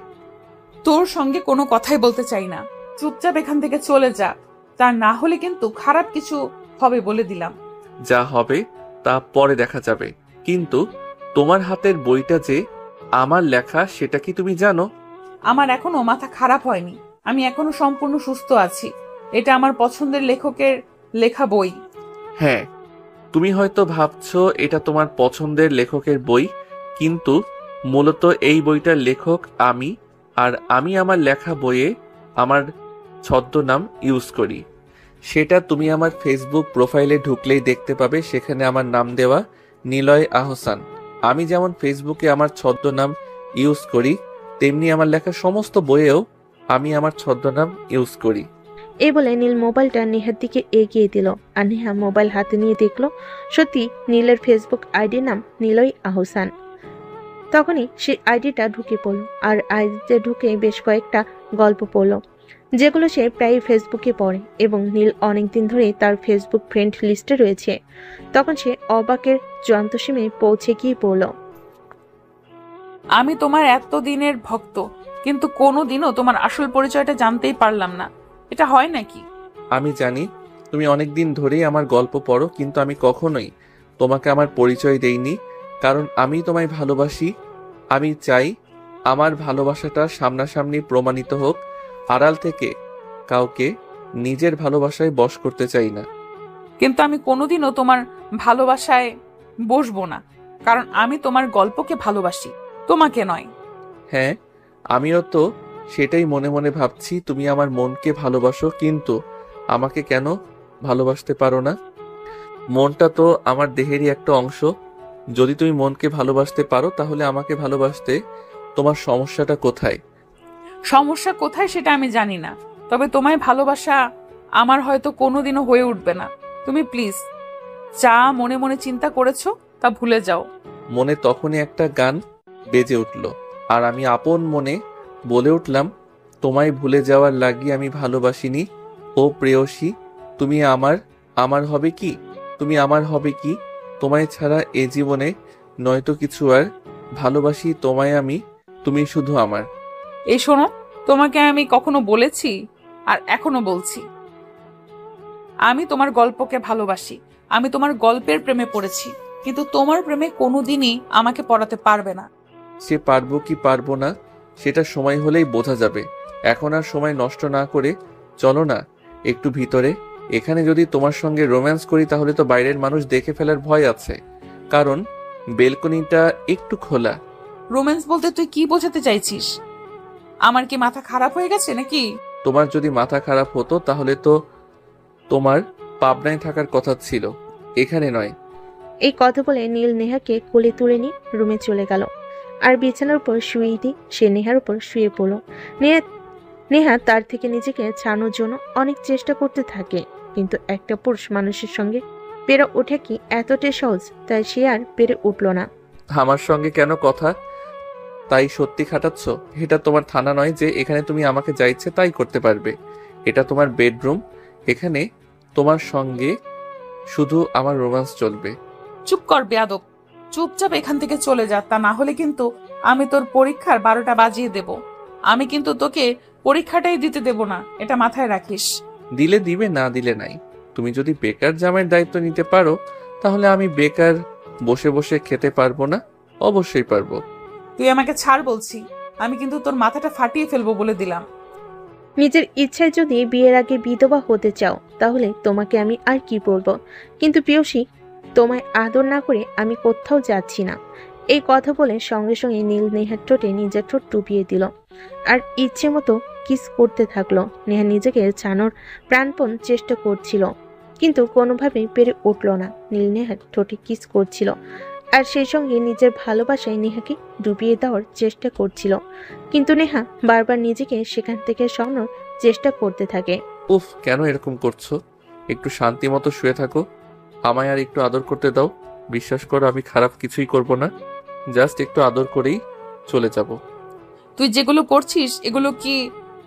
তোর সঙ্গে কোনো কথাই বলতে চাই না। চুপচাপ এখান থেকে চলে যা, তা না হলে কিন্তু খারাপ কিছু হবে বলে দিলাম। যা হবে তা পরে দেখা যাবে, কিন্তু তোমার হাতের বইটা যে আমার লেখা সেটা কি তুমি জানো? আমার এখনো মাথা খারাপ হয়নি, আমি এখনো সম্পূর্ণ সুস্থ আছি। এটা আমার পছন্দের লেখকের লেখা বই। হ্যাঁ, তুমি হয়তো ভাবছো এটা তোমার পছন্দের লেখকের বই, কিন্তু মূলত এই বইটার লেখক আমি। আর আমি আমার লেখা বইয়ে আমার ছদ্মনাম ইউজ করি। সেটা তুমি আমার ফেসবুক প্রোফাইলে ঢুকলেই দেখতে পাবে, সেখানে আমার নাম দেওয়া নিলয় আহসান। আমি যেমন ফেসবুকে আমার ছদ্মনাম ইউজ করি, তেমনি আমার লেখা সমস্ত বইয়েও আমি আমার ছদ্মনাম ইউজ করি। এই বলে নীল মোবাইলটা নেহার দিকে এগিয়ে দিল আর নেহা মোবাইল হাতে নিয়ে দেখলো সত্যি নীলের ফেসবুক আইডির নাম নিলয় আহসান। তখনই সে আইডিটা ঢুকে পড়ল আর আইডিতে ঢুকে বেশ কয়েকটা গল্প পড়ল, যেগুলো সে প্রায় ফেসবুকে পড়ে এবং নীল অনেকদিন ধরে তার ফেসবুক ফ্রেন্ড লিস্টে রয়েছে। তখন সে অবাকের চূড়ান্ত সীমে পৌঁছে গিয়ে পড়ল, আমি তোমার এতদিনের ভক্ত, কিন্তু কোনোদিনও তোমার আসল পরিচয়টা জানতেই পারলাম না। এটা হয় নাকি? আমি জানি তুমি অনেকদিন ধরেই আমার গল্প পড়ো, কিন্তু আমি কখনোই তোমাকে আমার পরিচয় দেইনি, কারণ আমি তোমায় ভালোবাসি। আমি চাই আমার ভালোবাসাটা সামনাসামনি প্রমাণিত হোক, আড়াল থেকে কাউকে নিজের ভালোবাসায় বশ করতে চাই না। কিন্তু আমি কোনোদিনও তোমার ভালোবাসায় বসবো না, কারণ আমি তোমার গল্পকে ভালোবাসি, তোমাকে নয়। হ্যাঁ, আমিও তো সেটাই মনে মনে ভাবছি, তুমি আমার মনকে ভালোবাসো, কিন্তু আমাকে কেন ভালোবাসতে পারো না? মনটা তো আমার দেহেরই একটা অংশ। যদি তুমি মনকে ভালোবাসতে পারো তাহলে আমাকে ভালোবাসতে তোমার সমস্যাটা কোথায়? সমস্যা কোথায় সেটা আমি জানি না, তবে তোমায় ভালোবাসা আমার হয়তো কোনোদিনও হয়ে উঠবে না। তুমি প্লিজ যা মনে মনে চিন্তা করেছো তা ভুলে যাও। মনে তখনই একটা গান বেজে উঠল, আর আমি আপন মনে বলে উঠলাম, তোমায় ভুলে যাওয়ার লাগি আমি ভালোবাসিনি। ও প্রেয়সী, তুমি আমার হবে কি? তুমি আমার হবে কি? তোমায় ছাড়া এ জীবনে নয়তো কিছু আর। ভালোবাসি তোমায় আমি, তুমি শুধু আমার। এই শোনো, তোমাকে আমি কখনো বলেছি আর এখনো বলছি, আমি তোমার গল্পকে ভালোবাসি। আমি তোমার গল্পের প্রেমে পড়েছি। কিন্তু তোমার প্রেমে কোনোদিনই আমাকে পড়াতে পারবে না। সে পারবো কি পারবো না সেটা সময় হলেই বোঝা যাবে। এখন আর সময় নষ্ট না করে চলো না একটু ভিতরে। এখানে যদি তোমার সঙ্গে রোম্যান্স করি তাহলে তো বাইরের মানুষ দেখে ফেলার ভয় আছে, কারণ বেলকনিটা একটু খোলা। রোম্যান্স বলতে তুই কি বোঝাতে চাইছিস? আমার কি মাথা খারাপ হয়ে গেছে নাকি? তোমার যদি মাথা খারাপ হতো তাহলে তো তোমার পাবনায় থাকার কথা ছিল, এখানে নয়। এই কথা বলে নীল নেহাকে কোলে তুলে নিয়ে রুমে চলে গেল আর বিছানার উপর শুয়ে দিয়ে সে নেহার উপর শুয়ে পড়ল। নেহা তার থেকে নিজেকে ছাড়ানোর জন্য অনেক চেষ্টা করতে থাকে, কিন্তু একটা পুরুষ মানুষের সঙ্গে পেরে ওঠে কি এতটাই সহজ, তাই সে আর পেরে উঠল না। আমার সঙ্গে কেন কথা তাই সত্যি খাটাচ্ছ? এটা তোমার থানা নয় যে এখানে তুমি আমাকে যা ইচ্ছে তাই করতে পারবে। এটা তোমার বেডরুম, এখানে তোমার সঙ্গে শুধু আমার রোম্যান্স চলবে। চুপ কর বেয়াদব, চুপচাপ এখান থেকে চলে যা, তা না হলে কিন্তু আমি তোর পরীক্ষার 12টা বাজিয়ে দেব। আমি কিন্তু তোকে পরীক্ষাটাই দিতে দেব না, এটা মাথায় রাখিস। দিলে দিবে, না দিলে নাই। তুমি যদি বেকার জামাইয়ের দায়িত্ব নিতে পারো তাহলে আমি বেকার বসে বসে খেতে পারবো না? অবশ্যই পারবো। তুই আমাকে ছাড় বলছি, আমি কিন্তু তোর মাথাটা ফাটিয়ে ফেলবো বলে দিলাম। নিজের ইচ্ছায় যদি বিয়ের আগে বিধবা হতে চাও তাহলে তোমাকে আমি আর কি বলবো, কিন্তু প্রিয়সী তোমায় আদর না করে আমি কোথাও যাচ্ছি না। এই কথা বলে সঙ্গে সঙ্গে নীল নেহার ঠোঁটে নিজের ঠোঁট টুপিয়ে দিল আর ইচ্ছে মতো কিস করতে থাকলো। নেহা নিজেকে ছাড়ানোর প্রাণপণ চেষ্টা করছিল, কিন্তু কোনোভাবেই পেরে উঠল না। নীল নেহার ঠোঁটে কিস করছিল আর সেই সঙ্গে নিজের ভালোবাসায় নেহাকে ডুবিয়ে দেওয়ার চেষ্টা করছিল, কিন্তু নেহা বারবার নিজেকে সেখান থেকে সরানোর চেষ্টা করতে থাকে। উফ, কেন এরকম করছো? একটু শান্তি মতো শুয়ে থাকো, আমায় আর একটু আদর করতে দাও। বিশ্বাস করো আমি খারাপ কিছুই করব না, জাস্ট একটু আদর করেই চলে যাব। তুই যেগুলো করছিস এগুলো কি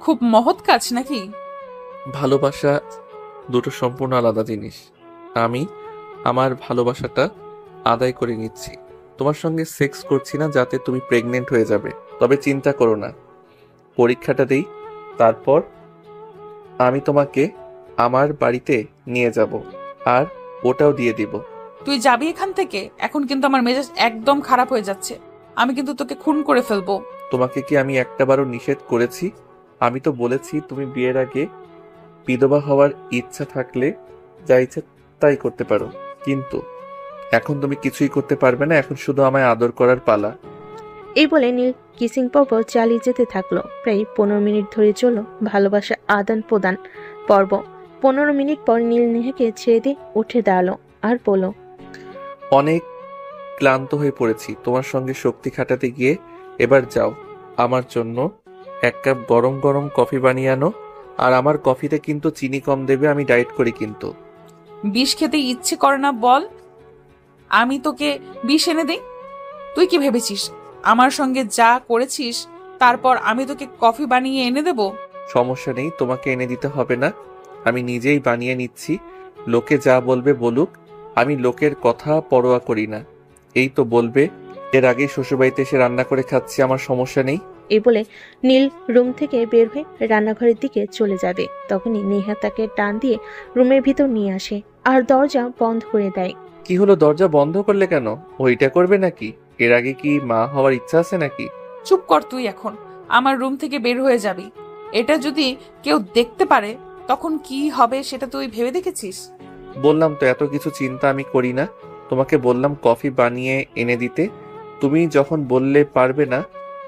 খুব মহৎ কাজ নাকি? ভালোবাসা দুটো সম্পূর্ণ আলাদা জিনিস। আমি আমার ভালোবাসাটা আদায় করে নিচ্ছি, তোমার সঙ্গে সেক্স করছি না যাতে তুমি প্রেগনেন্ট হয়ে যাবে। তবে চিন্তা করো না, পরীক্ষাটা দেই, তারপর আমি তোমাকে আমার বাড়িতে নিয়ে যাব আর ওটাও দিয়ে দিব। তুই যাবি এখান থেকে? এখন কিন্তু আমার মেজাজ একদম খারাপ হয়ে যাচ্ছে, আমি কিন্তু তোকে খুন করে ফেলবো। তোমাকে কি আমি একটাবারও নিষেধ করেছি? আমি তো বলেছি তুমি বিয়ের আগে বিধবা হওয়ার ইচ্ছা থাকলে যা ইচ্ছা তাই করতে পারো, কিন্তু এখন তুমি কিছুই করতে পারবে না। এখন শুধু আমায় আদর করার পালা। এই বলে নীল কিসিং পর্ব চালিয়ে যেতে থাকলো। প্রায় 15 মিনিট ধরে চলল ভালোবাসা আদান প্রদান পর্ব। 15 মিনিট পর নীল নেহাকে ছেড়ে দিয়ে উঠে দাঁড়ালো আর বলল, অনেক ক্লান্ত হয়ে পড়েছি তোমার সঙ্গে শক্তি খাটাতে গিয়ে। এবার যাও, আমার জন্য 1 কাপ গরম গরম কফি বানিয়ে আনো, আর আমার কফিতে কিন্তু চিনি কম দেবে, আমি ডায়েট করি কিন্তু। বিষ খেতে ইচ্ছে করে না বল, আমি তোকে বিষ এনে দেই? তুই কি ভেবেছিস আমার সঙ্গে যা করেছিস তারপর আমি তোকে কফি বানিয়ে এনে দেব? সমস্যা নেই, তোমাকে এনে দিতে হবে না, আমি নিজেই বানিয়ে নিচ্ছি। লোকে যা বলবে বলুক, আমি লোকের কথা পরোয়া করি না। এই তো বলবে, এর আগেই শ্বশুরবাড়িতে এসে রান্না করে খাচ্ছি, আমার সমস্যা নেই। এই বলে নীল রুম থেকে বের হয়ে রান্নাঘরের দিকে চলে যাবে। তখনই নেহা তাকে টান দিয়ে রুমের ভিতর নিয়ে আসে আর দরজা বন্ধ করে দেয়। কি হলো, দরজা বন্ধ করলে কেন? ওইটা করবে নাকি? এর আগে কি মা হওয়ার ইচ্ছা আছে নাকি? চুপ কর তুই, এখন আমার রুম থেকে বের হয়ে যাবি। এটা যদি কেউ দেখতে পারে তখন কি হবে সেটা তুই ভেবে দেখেছিস? বললাম তো এত কিছু চিন্তা আমি করি না। তোমাকে বললাম কফি বানিয়ে এনে দিতে, তুমি যখন বললে পারবে না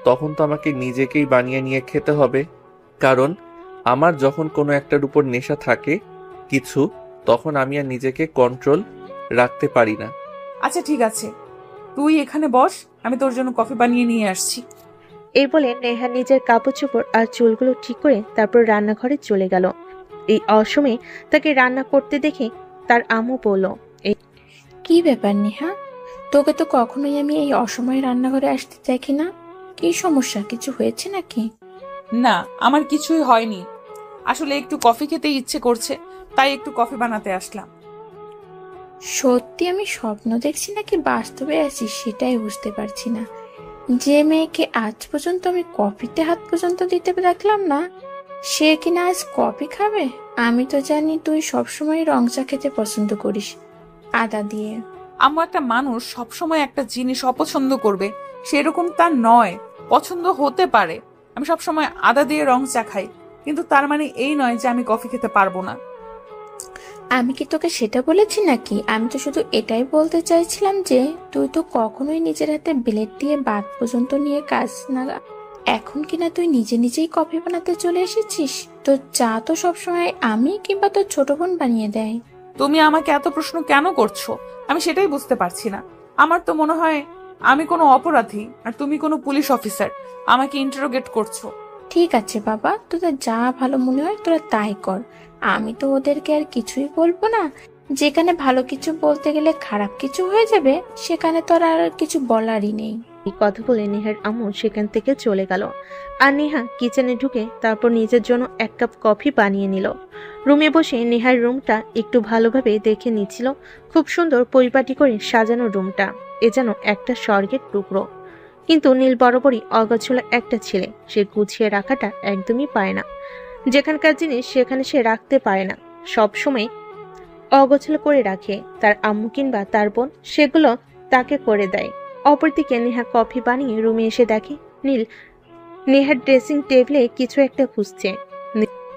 তখন তো আমাকে নিজেকেই বানিয়ে নিয়ে খেতে হবে। কারণ আমার যখন কোনো একটার উপর নেশা থাকে কিছু, তখন আমি আর নিজেকে কন্ট্রোল রাখতে পারি না। আচ্ছা ঠিক আছে, তুই এখানে বস, আমি তোর জন্য কফি বানিয়ে নিয়ে আসছি। এই বলে নেহা নিজের কাপড় চোপড় আর চুলগুলো ঠিক করে তারপর রান্নাঘরে চলে গেল। এই অসময়ে তাকে রান্না করতে দেখে তার আম্মু বলল, কি ব্যাপার নেহা, তোকে তো কখনোই আমি এই অসময়ে রান্নাঘরে আসতে দেখি না। কি সমস্যা, কিছু হয়েছে নাকি? না, আমার কিছুই হয়নি, আসলে একটু কফি খেতে ইচ্ছে করছে তাই একটু কফি বানাতে আসলাম। সত্যি আমি স্বপ্ন দেখছি নাকি বাস্তবে আছি সেটাই বুঝতে পারছি না। যে মেয়েকে আজ পর্যন্ত আমি কফিতে হাত পর্যন্ত দিতে দেখলাম না, সে কিনা আজ কফি খাবে। আমি তো জানি তুই সবসময় রং চা খেতে পছন্দ করিস, আদা দিয়ে। আম্মু, একটা মানুষ সবসময় একটা জিনিস অপছন্দ করবে সেরকম তার নয়। পছন্দ হতে পারে। আমি সবসময় আদা দিয়ে রং চা খাই, কিন্তু তার মানে এই নয় যে আমি কফি খেতে পারবো না। আমি কি তোকে সেটা বলেছি নাকি? আমি তো শুধু এটাই বলতে চাইছিলাম যে তুই তো কখনোই নিজের হাতে ব্লেড দিয়ে বাদ পর্যন্ত নিয়ে কাজ না, এখন কিনা তুই নিজে নিজেই কফি বানাতে চলে এসেছিস। তোর চা তো সবসময় আমি কিংবা তোর ছোট বোন বানিয়ে দেয়। তুমি আমাকে এত প্রশ্ন কেন করছো? আমি সেটাই বুঝতে পারছি না। আমার তো মনে হয় আমি কোনো অপরাধী আর তুমি কোনো পুলিশ অফিসার, আমাকে ইন্টারোগেট করছো। ঠিক আছে বাবা, তোদের যা ভালো মনে হয় তোরা তাই কর। আমি তো ওদেরকে আর কিছুই বলবো না। যেখানে ভালো কিছু বলতে গেলে খারাপ কিছু হয়ে যাবে, সেখানে তো আর কিছু বলারই নেই। এই কথা বলে নেহার আম্মু সেখান থেকে চলে গেল। আর নেহা কিচেনে ঢুকে তারপর নিজের জন্য 1 কাপ কফি বানিয়ে নিল। রুমে বসে নেহার রুমটা একটু ভালোভাবে দেখে নিচ্ছিল। খুব সুন্দর পরিপাটি করে সাজানো রুমটা, এ যেন একটা স্বর্গের টুকরো। কিন্তু নীল বরাবরই অগোছালো একটা ছেলে। সে গুছিয়ে রাখাটা একদমই পায় না। যেখানকার জিনিস সেখানে সে রাখতে পারে না, সব সময় অগোছালো করে রাখে। তার আম্মু কিংবা তার বোন সেগুলো তাকে করে দেয়। অপরদিকে নেহা কফি বানিয়ে রুমে এসে দেখে নীল নেহার ড্রেসিং টেবিলে কিছু একটা খুঁজছে।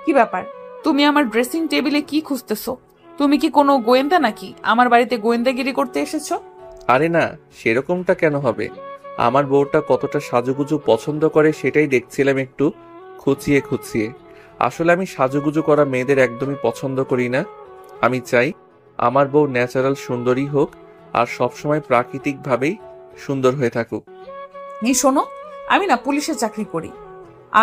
কি ব্যাপার? তুমি আমার ড্রেসিং টেবিলে কি খুঁজতেছো? তুমি কি কোনো গোয়েন্দা নাকি? আমার বাড়িতে গোয়েন্দাগিরি করতে এসেছো? আরে না, সেরকমটা কেন হবে? আমার বউটা কতটা সাজুগুজু পছন্দ করে সেটাই দেখছিলাম একটু খুঁচিয়ে খুঁচিয়ে। আসলে আমি সাজুগুজু করা মেয়েদের একদমই পছন্দ করি না। আমি চাই আমার বউ ন্যাচারাল সুন্দরী হোক আর সবসময় প্রাকৃতিকভাবেই সুন্দর হয়ে থাকুক। এই শোনো, আমি না পুলিশে চাকরি করি,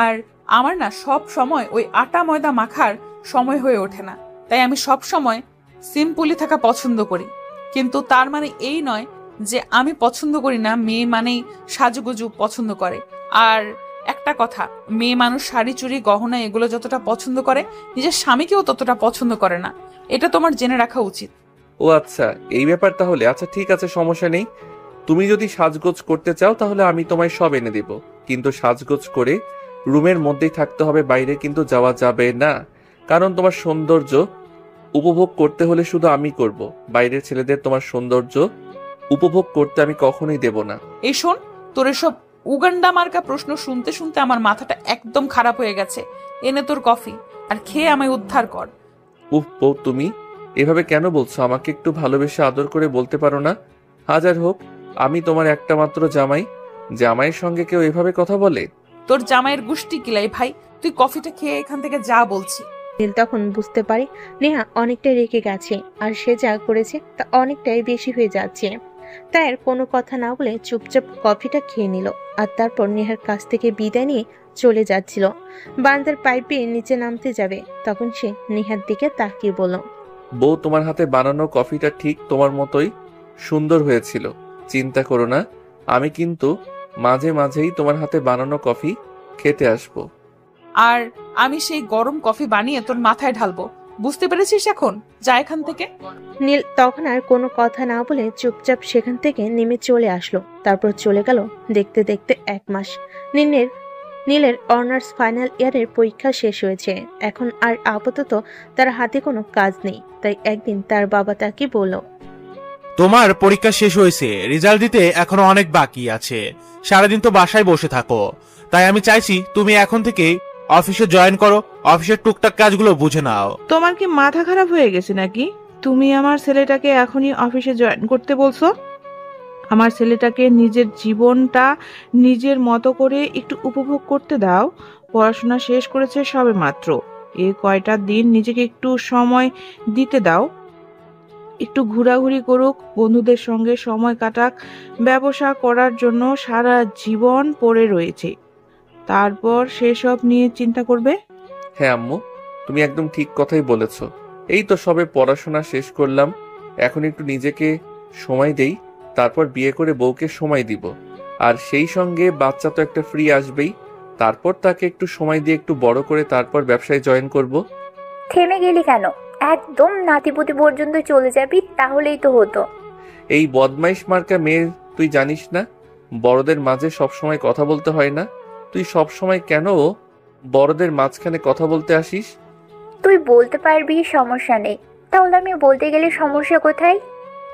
আর আমার না সব সময় ওই আটা ময়দা মাখার সময় হয়ে ওঠে না। তাই আমি সব সময় সিম্পলি থাকা পছন্দ করি। কিন্তু তার মানে এই নয় যে আমি পছন্দ করি না মেয়ে মানেই সাজুগুজু পছন্দ করে। আর একটা কথা, মেয়ে মানুষ শাড়ি চুড়ি গহনা এগুলো যতটা পছন্দ করে, নিজের স্বামীকেও ততটা পছন্দ করে না। এটা তোমার জেনে রাখা উচিত। ও আচ্ছা, এই ব্যাপার তাহলে। আচ্ছা ঠিক আছে, সমস্যা নেই। তুমি যদি সাজগোজ করতে চাও তাহলে আমি তোমায় সব এনে দেব, কিন্তু সাজগোজ করে রুমের মধ্যেই থাকতে হবে, বাইরে কিন্তু যাওয়া যাবে না। কারণ তোমার সৌন্দর্য উপভোগ করতে হলে শুধু আমি করব, বাইরের ছেলেদের তোমার সৌন্দর্য উপভোগ করতে আমি কখনোই দেব না। এই শোন, তোর এসব উগান্ডা মার্কা প্রশ্ন শুনতে শুনতে আমার মাথাটা একদম খারাপ হয়ে গেছে। এনে তোর কফি আর খেয়ে আমায় উদ্ধার কর। উফ বউ, তুমি এভাবে কেন বলছো? আমাকে একটু ভালোবেসে আদর করে বলতে পারো না? হাজার হোক আমি তোমার একটা মাত্র জামাই, জামাইয়ের সঙ্গে কেউ এভাবে কথা বলে? তোর জামাইয়ের গুষ্টি কিলাই ভাই, তুই কফিটা খেয়ে এখান থেকে যা বলছি। নীল তখন বুঝতে পারে নেহা অনেকটাই রেগে গেছে, আর সে যা করেছে তা অনেকটাই বেশি হয়ে যাচ্ছে। তাই আর কোনো কথা না বলে চুপচাপ কফিটা খেয়ে নিল। আর তারপর নেহার কাছ থেকে বিদায় নিয়ে চলে যাচ্ছিল। বারান্দার পাইপ বেয়ে নিচে নামতে যাবে, তখন সে নেহার দিকে তাকিয়ে বলল, বউ, তোমার হাতে বানানো কফিটা ঠিক তোমার মতোই সুন্দর হয়েছিল। চিন্তা করো না, আমি কিন্তু মাঝে মাঝেই তোমার হাতে বানানো কফি খেতে আসবো। আর আমি সেই গরম কফি বানিয়ে তোর মাথায় ঢালবো। বুঝতে পেরেছিস এখন? যা এখান থেকে। নীল তখন আর কোনো কথা না বলে চুপচাপ সেখান থেকে নেমে চলে আসলো। তারপর চলে গেল দেখতে দেখতে 1 মাস। নীলের অনার্স ফাইনাল ইয়ারের পরীক্ষা শেষ হয়েছে। এখন আর আপাতত তার হাতে কোনো কাজ নেই। তাই একদিন তার বাবা তাকে বলল, তোমার পরীক্ষা শেষ হয়েছে, রেজাল্ট দিতে এখনো অনেক বাকি আছে। সারাদিন তো বাসায় বসে থাকো, তাই আমি চাইছি তুমি এখন থেকে অফিসে জয়েন করো, অফিসের টুকটাক কাজগুলো বুঝে নাও। তোমার কি মাথা খারাপ হয়ে গেছে নাকি? তুমি আমার ছেলেটাকে এখনই অফিসে জয়েন করতে বলছো? আমার ছেলেটাকে নিজের জীবনটা নিজের মতো করে একটু উপভোগ করতে দাও। পড়াশোনা শেষ করেছে সবে মাত্র। এই কয়টা দিন নিজেকে একটু সময় দিতে দাও। একটু ঘোরাঘুরি করুক, বন্ধুদের সঙ্গে সময় কাটাক। ব্যবসা করার জন্য সারা জীবন পড়ে রয়েছে, তারপর সেসব নিয়ে চিন্তা করবে। হ্যাঁ আম্মু, তুমি একদম ঠিক কথাই বলেছ। এই তো সবে পড়াশোনা শেষ করলাম, এখন একটু নিজেকে সময় দেই, তারপর বিয়ে করে বউকে সময় দিব। আর সেই সঙ্গে বাচ্চা তো একটা ফ্রি আসবেই, তারপর তাকে একটু সময় দিয়ে একটু বড় করে তারপর ব্যবসায় জয়েন করব। থেমে গেলি কেন? একদম নাতিপুতি পর্যন্ত চলে যাবি, তাহলেই তো হতো। এই বদমাইশ মার্কা মেয়ে, তুই জানিস না বড়দের মাঝে সবসময় কথা বলতে হয় না? তুই সবসময় কেন বড়দের মাঝখানে কথা বলতে আসিস? তুই বলতে পারবি, সমস্যা নেই। তাহলে আমি বলতে গেলে সমস্যা কোথায়?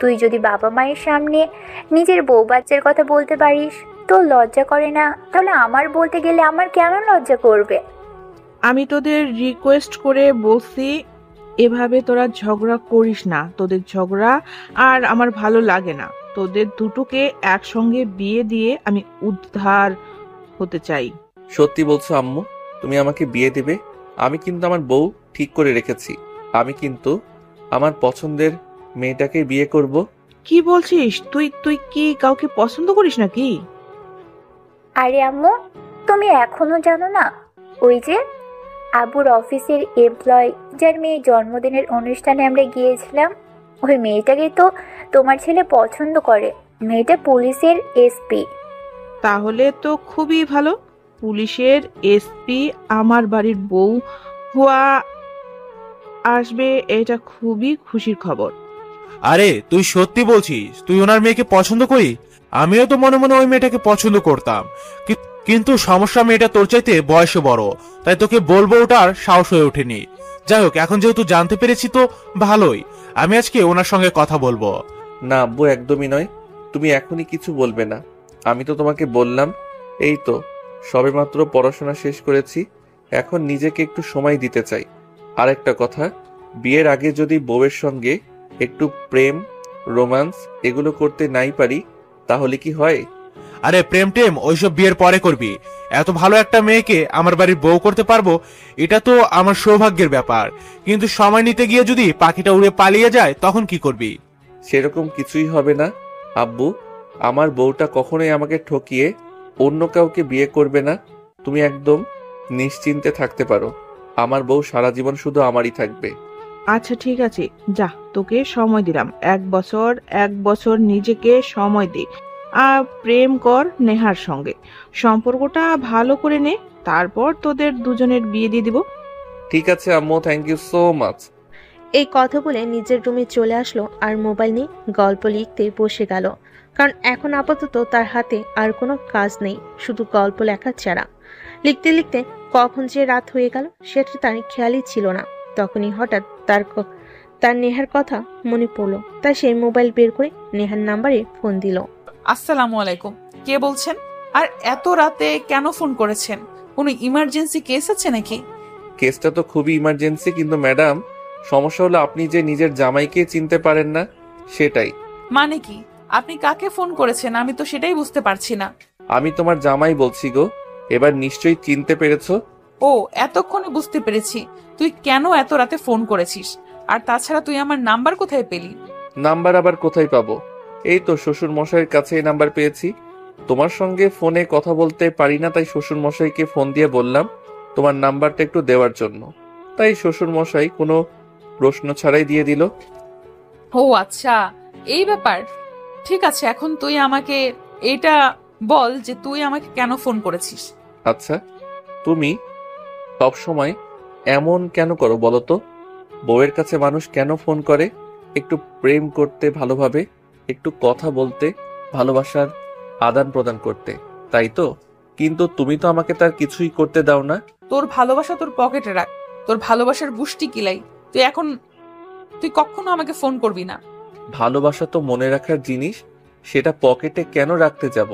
তুই যদি বাবা মায়ের সামনে নিজের বউ বাচ্চার কথা বলতে পারিস, তোর লজ্জা করে না? তাহলে আমার বলতে গেলে আমার কেন লজ্জা করবে? আমি তোদের রিকোয়েস্ট করে বলছি, এভাবে তোরা ঝগড়া করিস না। তোদের ঝগড়া আর আমার ভালো লাগে না। তোদের দুটোকে একসঙ্গে বিয়ে দিয়ে আমি উদ্ধার হতে চাই। সত্যি বলছো আম্মু? তুমি আমাকে বিয়ে দেবে? আমি কিন্তু আমার বউ ঠিক করে রেখেছি। আমি কিন্তু আমার পছন্দের মেয়েটাকে বিয়ে করব। কি বলছিস? তুই তুই কি কাউকে পছন্দ করিস নাকি? আরে আম্মু, তুমি এখনো জানো না? ওই যে আবুর অফিসের এমপ্লয়, যার মেয়ের জন্মদিনের অনুষ্ঠানে আমরা গিয়েছিলাম, ওই মেয়েটাকে তো তোমার ছেলে পছন্দ করে। মেয়েটা পুলিশের এসপি। তাহলে তো খুবই ভালো। পুলিশের এসপি আমার বাড়ির বউ হওয়া আসবে, এটা খুবই খুশির খবর। আরে তুই সত্যি বলছিস তুই ওনার মেয়েকে পছন্দ করি? আমিও তো মনে মনে ওই মেয়েটাকে পছন্দ করতাম, কিন্তু সমস্যা মেয়েটা তোর চাইতে বয়সে বড়, তাই তোকে বলবো ওটার সাহস হয়ে ওঠেনি। যাই হোক, এখন যেহেতু জানতে পেরেছি তো ভালোই, আমি আজকে ওনার সঙ্গে কথা বলবো। না আব্বু, একদমই নয়। তুমি এখনই কিছু বলবে না। আমি তো তোমাকে বললাম, এই তো সবেমাত্র পড়াশোনা শেষ করেছি, এখন নিজেকে একটু সময় দিতে চাই। আর একটা কথা, বিয়ের আগে যদি বউয়ের সঙ্গে একটু প্রেম, রোমান্স এগুলো করতে নাই পারি, তাহলে কি হয়? আরে প্রেম টেম ওইসব বিয়ের পরে করবি। এত ভালো একটা মেয়েকে আমার বাড়ির বউ করতে পারবো, এটা তো আমার সৌভাগ্যের ব্যাপার। কিন্তু সময় নিতে গিয়ে যদি পাখিটা উড়ে পালিয়ে যায়, তখন কি করবি? সেরকম কিছুই হবে না আব্বু। আমার বউটা কখনোই আমাকে ঠকিয়ে অন্য কাউকে বিয়ে করবে না। তুমি একদম নিশ্চিন্তে থাকতে পারো। আমার বউ সারা জীবন শুধু আমারই থাকবে। আচ্ছা ঠিক আছে, যা, তোকে সময় দিলাম। 1 বছর নিজেকে সময় দে। আর প্রেম কর নেহার সঙ্গে, সম্পর্কটা ভালো করে নে, তারপর তোদের দুজনের বিয়ে দিয়ে দিব। ঠিক আছে আম্মু, থ্যাংক ইউ সো মাচ। এই কথা বলে নিজের রুমে চলে আসলো আর মোবাইল নিয়ে গল্প লিখতে বসে গেল। কারণ এখন আপাতত তার হাতে আর কোনো কাজ নেই, শুধু গল্প লেখা ছাড়া। লিখতে লিখতে কখন যে রাত হয়ে গেল সেটা তার খেয়ালই ছিল না। তখনই হঠাৎ তার নেহার কথা মনে পড়লো, তাই সেই মোবাইল বের করে নেহার নাম্বারে ফোন দিল। আসসালামু আলাইকুম, কে বলছেন? আর এত রাতে কেন ফোন করেছেন? কোনো ইমার্জেন্সি কেস আছে নাকি? কেসটা তো খুবই ইমার্জেন্সি, কিন্তু ম্যাডাম সমস্যা হলো আপনি যে নিজের জামাইকে চিনতে পারেন না, সেটাই। মানে কি? আপনি কাকে ফোন করেছেন? আমি তো সেটাই বুঝতে পারছি না। আমি তোমার জামাই বলছি গো। এবার নিশ্চয়ই চিনতে পেরেছো। ও, এতক্ষণে বুঝতে পেরেছি তুই কেন এত রাতে ফোন করেছিস। আর তাছাড়া তুই আমার নাম্বার কোথায় পেলি? নাম্বার আবার কোথায় পাবো? এই তো শ্বশুর মশাইয়ের কাছে এই নাম্বার পেয়েছি। তোমার সঙ্গে ফোনে কথা বলতে পারি না, তাই শ্বশুর মশাইকে ফোন দিয়ে বললাম তোমার নাম্বারটা একটু দেওয়ার জন্য। তাই শ্বশুর মশাই কোনো প্রশ্ন ছাড়াই দিয়ে দিল। ও আচ্ছা, এই ব্যাপার। ঠিক আছে, এখন তুই আমাকে এটা বল যে তুই আমাকে কেন ফোন করেছিস। আচ্ছা, তুমি সব সময় এমন কেন করো বলো তো? বউয়ের কাছে মানুষ কেন ফোন করে? একটু প্রেম করতে, ভালোভাবে একটু কথা বলতে, ভালোবাসার আদান প্রদান করতে, তাই তো? কিন্তু তুমি তো আমাকে তার কিছুই করতে দাও না। তোর ভালোবাসা তোর পকেটে রাখ, তোর ভালোবাসার গুষ্টি কিলাই। তুই কখনো আমাকে ফোন করবি না। ভালোবাসা তো মনে রাখার জিনিস, সেটা পকেটে কেন রাখতে যাব?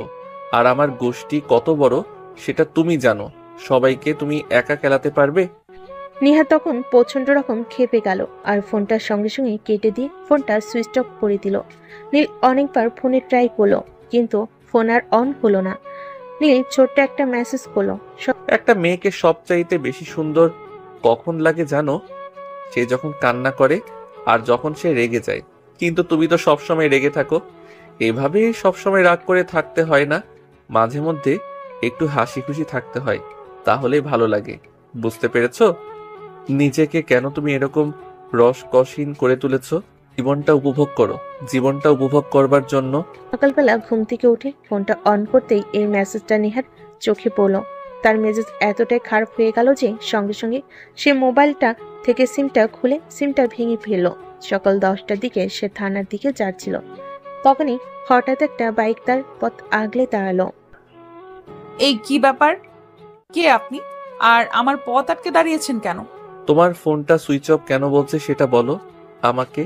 আর আমার গোষ্ঠী কত বড় সেটা তুমি জানো। সবাইকে তুমি একা খেলাতে পারবে? নেহা তখন প্রচন্ড রকম খেপে গেল আর ফোনটার সঙ্গে সঙ্গে কেটে দিয়ে ফোনটা সুইচ অফ করে দিল। নীল অনেকবার ফোনে ট্রাই করলো, কিন্তু ফোন আর অন হলো না। নীল ছোট্ট একটা মেসেজ করলো। একটা মেয়েকে সবচাইতে বেশি সুন্দর কখন লাগে জানো? সে যখন কান্না করে আর যখন সে রেগে যায়। কিন্তু তুমি তো সবসময় রেগে থাকো। এভাবে সবসময় রাগ করে থাকতে হয় না, মাঝে মধ্যে একটু হাসি খুশি থাকতে হয়, তাহলেই ভালো লাগে। বুঝতে পেরেছো? নিজেকে কেন তুমি এরকম রসকসহীন করে তুলেছো? জীবনটা উপভোগ করো। জীবনটা উপভোগ করবার জন্য সকালবেলা ঘুম থেকে উঠে ফোনটা অন করতেই এই মেসেজটা নেহার চোখে পড়লো। তার মেজাজ এতটাই খারাপ হয়ে গেল যে সঙ্গে সঙ্গে সে মোবাইলটা থেকে সিমটা খুলে সিমটা ভেঙে ফেললো। সকাল 10টার দিকে সে থানার দিকে যাচ্ছিল, তখনই হঠাৎ একটা বাইক তার পথ আগলে দাঁড়ালো। এই কি ব্যাপার? কে আপনি? আর আমার পথ আটকে দাঁড়িয়েছেন কেন? তোমার ফোনটা সুইচ অফ কেন বলছে সেটা বলো আমাকে।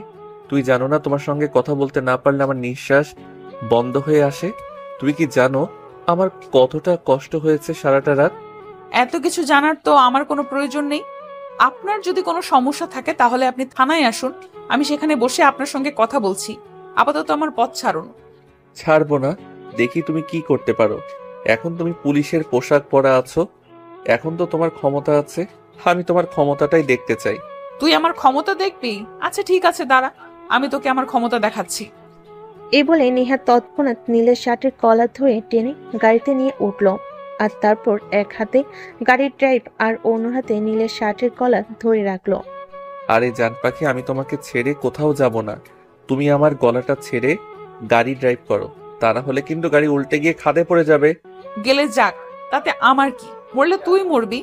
তুই জানো না তোমার সঙ্গে কথা বলতে না পারলে আমার নিঃশ্বাস বন্ধ হয়ে আসে? তুমি কি জানো আমার কতটা কষ্ট হয়েছে সারাটা রাত? এত কিছু জানার তো আমার কোনো প্রয়োজন নেই। আপনার যদি কোনো সমস্যা থাকে তাহলে আপনি থানায় আসুন, আমি সেখানে বসে আপনার সঙ্গে কথা বলছি। আপাতত আমার পথ ছাড়ুন। ছাড়বো না, দেখি তুমি কি করতে পারো। এখন তুমি পুলিশের পোশাক পরা আছো, এখন তো তোমার ক্ষমতা আছে, আমি তোমার ক্ষমতাটাই দেখতে চাই। তুই আমার ক্ষমতা দেখবি? আচ্ছা ঠিক আছে, দাঁড়া, আমি তোকে আমার ক্ষমতা দেখাচ্ছি। এই বলে নেহা তৎক্ষণাৎ নীলের শার্টের কলার ধরে টেনে গাড়িতে নিয়ে উঠল। আর তারপর এক হাতে গাড়ির ড্রাইভ আর অন্য হাতে নীলের শার্টের কলার ধরে রাখলো। আরে জান পাখি, আমি তোমাকে ছেড়ে কোথাও যাব না। তুমি আমার গলাটা ছেড়ে গাড়ি ড্রাইভ করো, তা না হলে কিন্তু গাড়ি উল্টে গিয়ে খাদে পড়ে যাবে। গেলে যাক, তাতে আমার কি? মরলে তুই মরবি।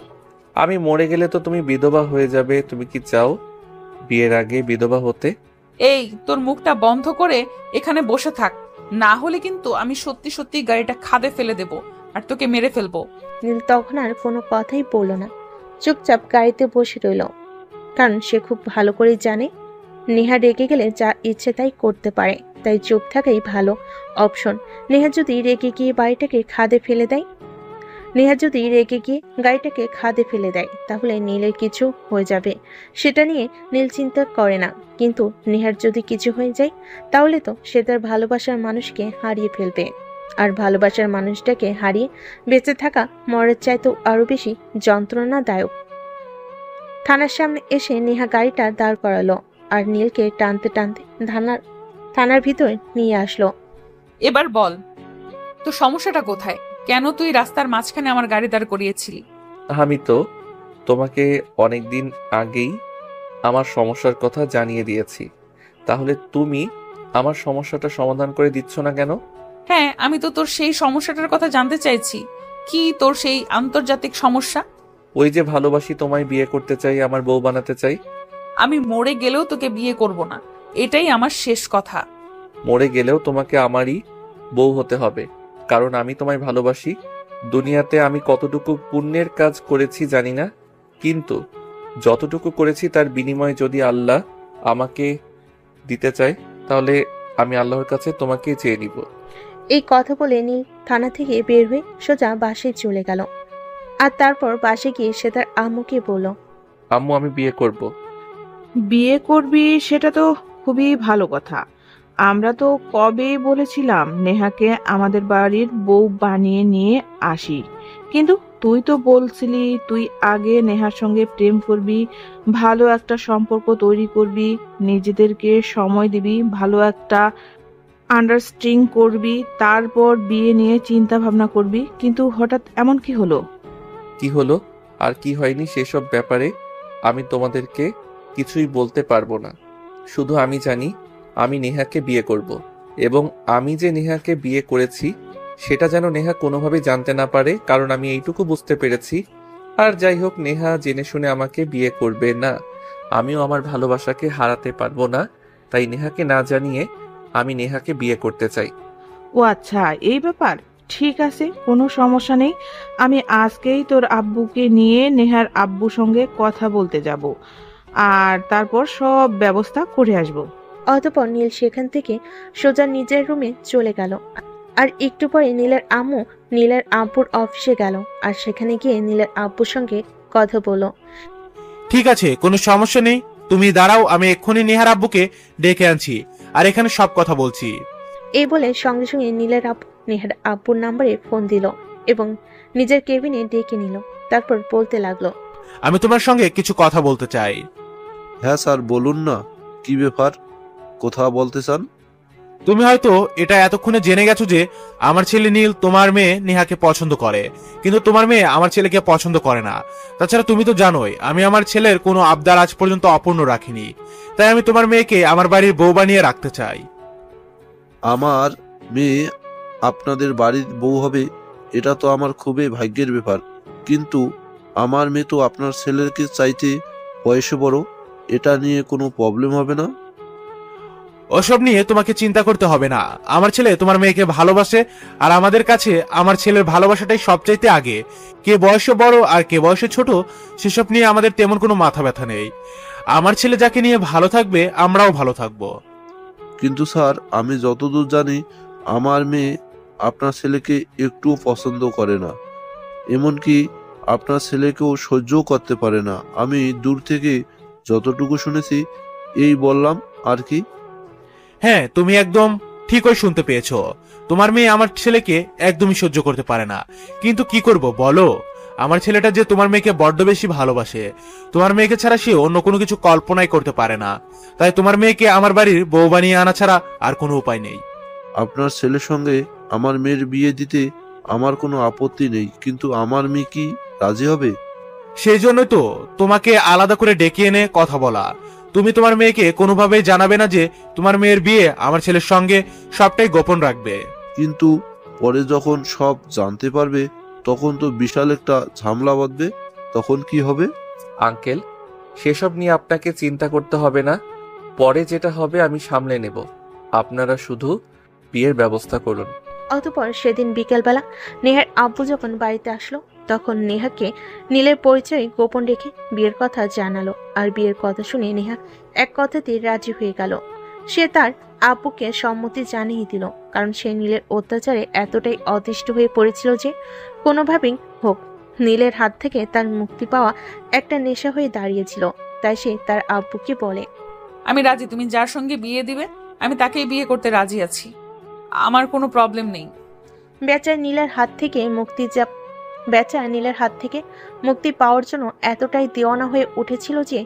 আমি মরে গেলে তো তুমি বিধবা হয়ে যাবে। তুমি কি চাও বিয়ের আগে বিধবা হতে? এই, তোর মুখটা বন্ধ করে এখানে বসে থাক, না হলে কিন্তু আমি সত্যি সত্যি গাড়িটা খাদে ফেলে দেব আর তোকে মেরে ফেলবো। নীল তখন আর কোনো কথাই বলল না, চুপচাপ গাড়িতে বসে রইল। কারণ সে খুব ভালো করে জানে নেহা রেগে গেলে যা ইচ্ছে তাই করতে পারে, তাই চুপ থাকাই ভালো অপশন। নেহা যদি রেগে গিয়ে গাড়িটাকে খাদে ফেলে দেয় তাহলে নীলের কিছু হয়ে যাবে, সেটা নিয়ে নীল চিন্তা করে না। কিন্তু নেহার যদি কিছু হয়ে যায় তাহলে তো সে তার ভালোবাসার মানুষকে হারিয়ে ফেলবে, আর ভালোবাসার মানুষটাকে হারিয়ে বেঁচে থাকা মরার চাইতেও আরো বেশি যন্ত্রণাদায়ক। থানার সামনে এসে নেহা গাড়িটা দাঁড় করালো আর নীলকে টানতে টানতে থানার ভিতরে নিয়ে আসলো। এবার বল, তো সমস্যাটা কোথায়? কেন তুই রাস্তার মাঝখানে আমার গাড়ি দাঁড় করিয়েছিলি? আমি তো তোমাকে অনেকদিন আগেই আমার সমস্যার কথা জানিয়ে দিয়েছি, তাহলে তুমি আমার সমস্যাটা সমাধান করে দিচ্ছ না কেন? হ্যাঁ, আমি তো তোর সেই সমস্যাটার কথা জানতে চাইছি। কি তোর সেই আন্তর্জাতিক সমস্যা? ওই যে ভালোবাসি, তোমায় বিয়ে করতে চাই, আমার বউ বানাতে চাই। আমি মরে গেলেও তোকে বিয়ে করব না, এটাই আমার শেষ কথা। মরে গেলেও তোমাকে আমারই বউ হতে হবে, কারণ আমি তোমায় ভালোবাসি। দুনিয়াতে আমি কতটুকু পুণ্যের কাজ করেছি জানি না, কিন্তু যতটুকু করেছি তার বিনিময়ে যদি আল্লাহ আমাকে দিতে চায় তাহলে আমি আল্লাহর কাছে তোমাকে চেয়ে নিব। এই কথা বলে নীল থানা থেকে বের হয়ে সোজা বাসায় চলে গেল। আর তারপর বাসে গিয়ে সে তার আম্মুকে বলল, আম্মু, আমি বিয়ে করব। বিয়ে করবি সেটা তো খুবই ভালো কথা। আমরা তো কবেই বলেছিলাম নেহাকে আমাদের বাড়ির বউ বানিয়ে নিয়ে আসি, কিন্তু তুই তো বলছিলি তুই আগে নেহার সঙ্গে প্রেম করবি, ভালো একটা সম্পর্ক তৈরি করবি, নিজেদেরকে সময় দিবি, ভালো একটা আন্ডারস্ট্যান্ডিং করবি, তারপর বিয়ে নিয়ে চিন্তা ভাবনা করবি। কিন্তু হঠাৎ এমন কি হলো? কি হলো আর কি হয়নি সেসব ব্যাপারে আমি তোমাদেরকে কিছুই বলতে পারবো না। শুধু আমি জানি আমি নেহাকে বিয়ে করব, এবং আমি যে নেহাকে বিয়ে করেছি সেটা যেন নেহা কোনোভাবে জানতে না পারে, কারণ আমি এইটুকু বুঝতে পেরেছি। আর যাই হোক, নেহা জেনে শুনে আমাকে বিয়ে করবে না, আমিও আমার ভালোবাসাকে হারাতে পারবো না। তাই নেহাকে না জানিয়ে আমি নেহাকে বিয়ে করতে চাই। ও আচ্ছা, এই ব্যাপার। ঠিক আছে, কোনো সমস্যা নেই। আমি আজকেই তোর আব্বুকে নিয়ে নেহার আব্বুর সঙ্গে কথা বলতে যাব, আর তারপর সব ব্যবস্থা করে আসব। অতঃপর নীল সেখান থেকে সোজা নিজের রুমে চলে গেল। আর একটু পরে নীলের আম্মু নীলের আব্বুর অফিসে গেল আর সেখানে গিয়ে নীলের আব্বুর সঙ্গে কথা বলল। ঠিক আছে, কোনো সমস্যা নেই, তুমি দাঁড়াও, আমি এক্ষুনি নেহার আব্বুকে ডেকে আনছি আর এখানে সব কথা বলছি। এই বলে সঙ্গে সঙ্গে নীলের আব্বু নেহার আব্বুর নাম্বারে ফোন দিল এবং নিজের কেবিনে ডেকে নিল। তারপর বলতে লাগলো, আমি তোমার সঙ্গে কিছু কথা বলতে চাই। হ্যাঁ স্যার, বলুন না, কি ব্যাপার, কথা বলতে চান? তুমি হয়তো এটা এতক্ষণে জেনে গেছো যে আমার ছেলে নীল তোমার মেয়ে নেহাকে পছন্দ করে, কিন্তু তোমার মেয়ে আমার ছেলেকে পছন্দ করে না। তাছাড়া তুমি তো জানোই আমি আমার ছেলের কোনো আবদার আজ পর্যন্ত অপূর্ণ রাখিনি, তাই আমি তোমার মেয়েকে আমার বাড়ির বউ বানিয়ে রাখতে চাই। আমার মেয়ে আপনাদের বাড়ির বউ হবে, এটা তো আমার খুবই ভাগ্যের ব্যাপার। কিন্তু আমার মেয়ে তো আপনার ছেলেকে চাইতে বয়সে বড়, এটা নিয়ে কোনো প্রবলেম হবে না? ওসব নিয়ে তোমাকে চিন্তা করতে হবে না। আমার ছেলে তোমার মেয়েকে ভালোবাসে, আর আমাদের কাছে আমার ছেলের ভালোবাসাটাই সবচাইতে আগে। কে বয়সে বড় আর কে বয়সে ছোট সেসব নিয়ে আমাদের তেমন কোনো মাথা ব্যথা নেই। আমার ছেলে যাকে নিয়ে ভালো থাকবে আমরাও ভালো থাকবো। কিন্তু স্যার, আমি যতদূর জানি আমার মেয়ে আপনার ছেলেকে একটুও পছন্দ করে না, এমনকি আপনার ছেলেকেও সহ্যও করতে পারে না। আমি দূর থেকে যতটুকু শুনেছি এই বললাম আর কি। হ্যাঁ, তুমি একদম ঠিকই শুনতে পেয়েছো। তোমার মেয়ে আমার ছেলেকে একদমই সহ্য করতে পারে না। কিন্তু কি করব বলো, আমার ছেলেটা যে তোমার মেয়েকে বড্ড বেশি ভালোবাসে। তোমার মেয়েকে ছাড়া সে অন্য কোনো কিছু কল্পনাই করতে পারে না। তাই তোমার মেয়েকে আমার বাড়ির বউ বানিয়ে আনা ছাড়া আর কোনো উপায় নেই। আপনার ছেলের সঙ্গে আমার মেয়ের বিয়ে দিতে আমার কোনো আপত্তি নেই, কিন্তু আমার মেয়ে কি রাজি হবে? সেই জন্যই তো তোমাকে আলাদা করে ডেকে এনে কথা বলা। তুমি তোমার মেয়েকে কোনোভাবেই জানাবে না যে তোমার মেয়ের বিয়ে আমার ছেলের সঙ্গে, সবটাই গোপন রাখবে। কিন্তু পরে যখন সব জানতে পারবে তখন তো বিশাল একটা ঝামেলা বাঁধবে, তখন কি হবে? আঙ্কেল, সেসব নিয়ে আপনাকে চিন্তা করতে হবে না। পরে যেটা হবে আমি সামলে নেব। আপনারা শুধু বিয়ের ব্যবস্থা করুন। অতঃপর সেদিন বিকেলবেলা নেহার আব্বু যখন বাড়িতে আসলো, তখন নেহাকে নীলের পরিচয় গোপন রেখে বিয়ের কথা জানালো। আর বিয়ের কথা শুনে নেহা এক কথাতেই রাজি হয়ে গেল। সে তার আব্বুকে সম্মতি জানিয়ে দিল, কারণ সে নীলের অত্যাচারে এতটাই অতিষ্ঠ হয়ে পড়েছিল যে কোনোভাবেই হোক নীলের হাত থেকে তার মুক্তি পাওয়া একটা নেশা হয়ে দাঁড়িয়েছিল। তাই সে তার আব্বুকে বলে, আমি রাজি, তুমি যার সঙ্গে বিয়ে দিবে আমি তাকেই বিয়ে করতে রাজি আছি, আমার কোনো প্রবলেম নেই। বেচারা নীলের হাত থেকে মুক্তি পাওয়ার জন্য এতটাই দেওয়ানা হয়ে উঠেছিল যে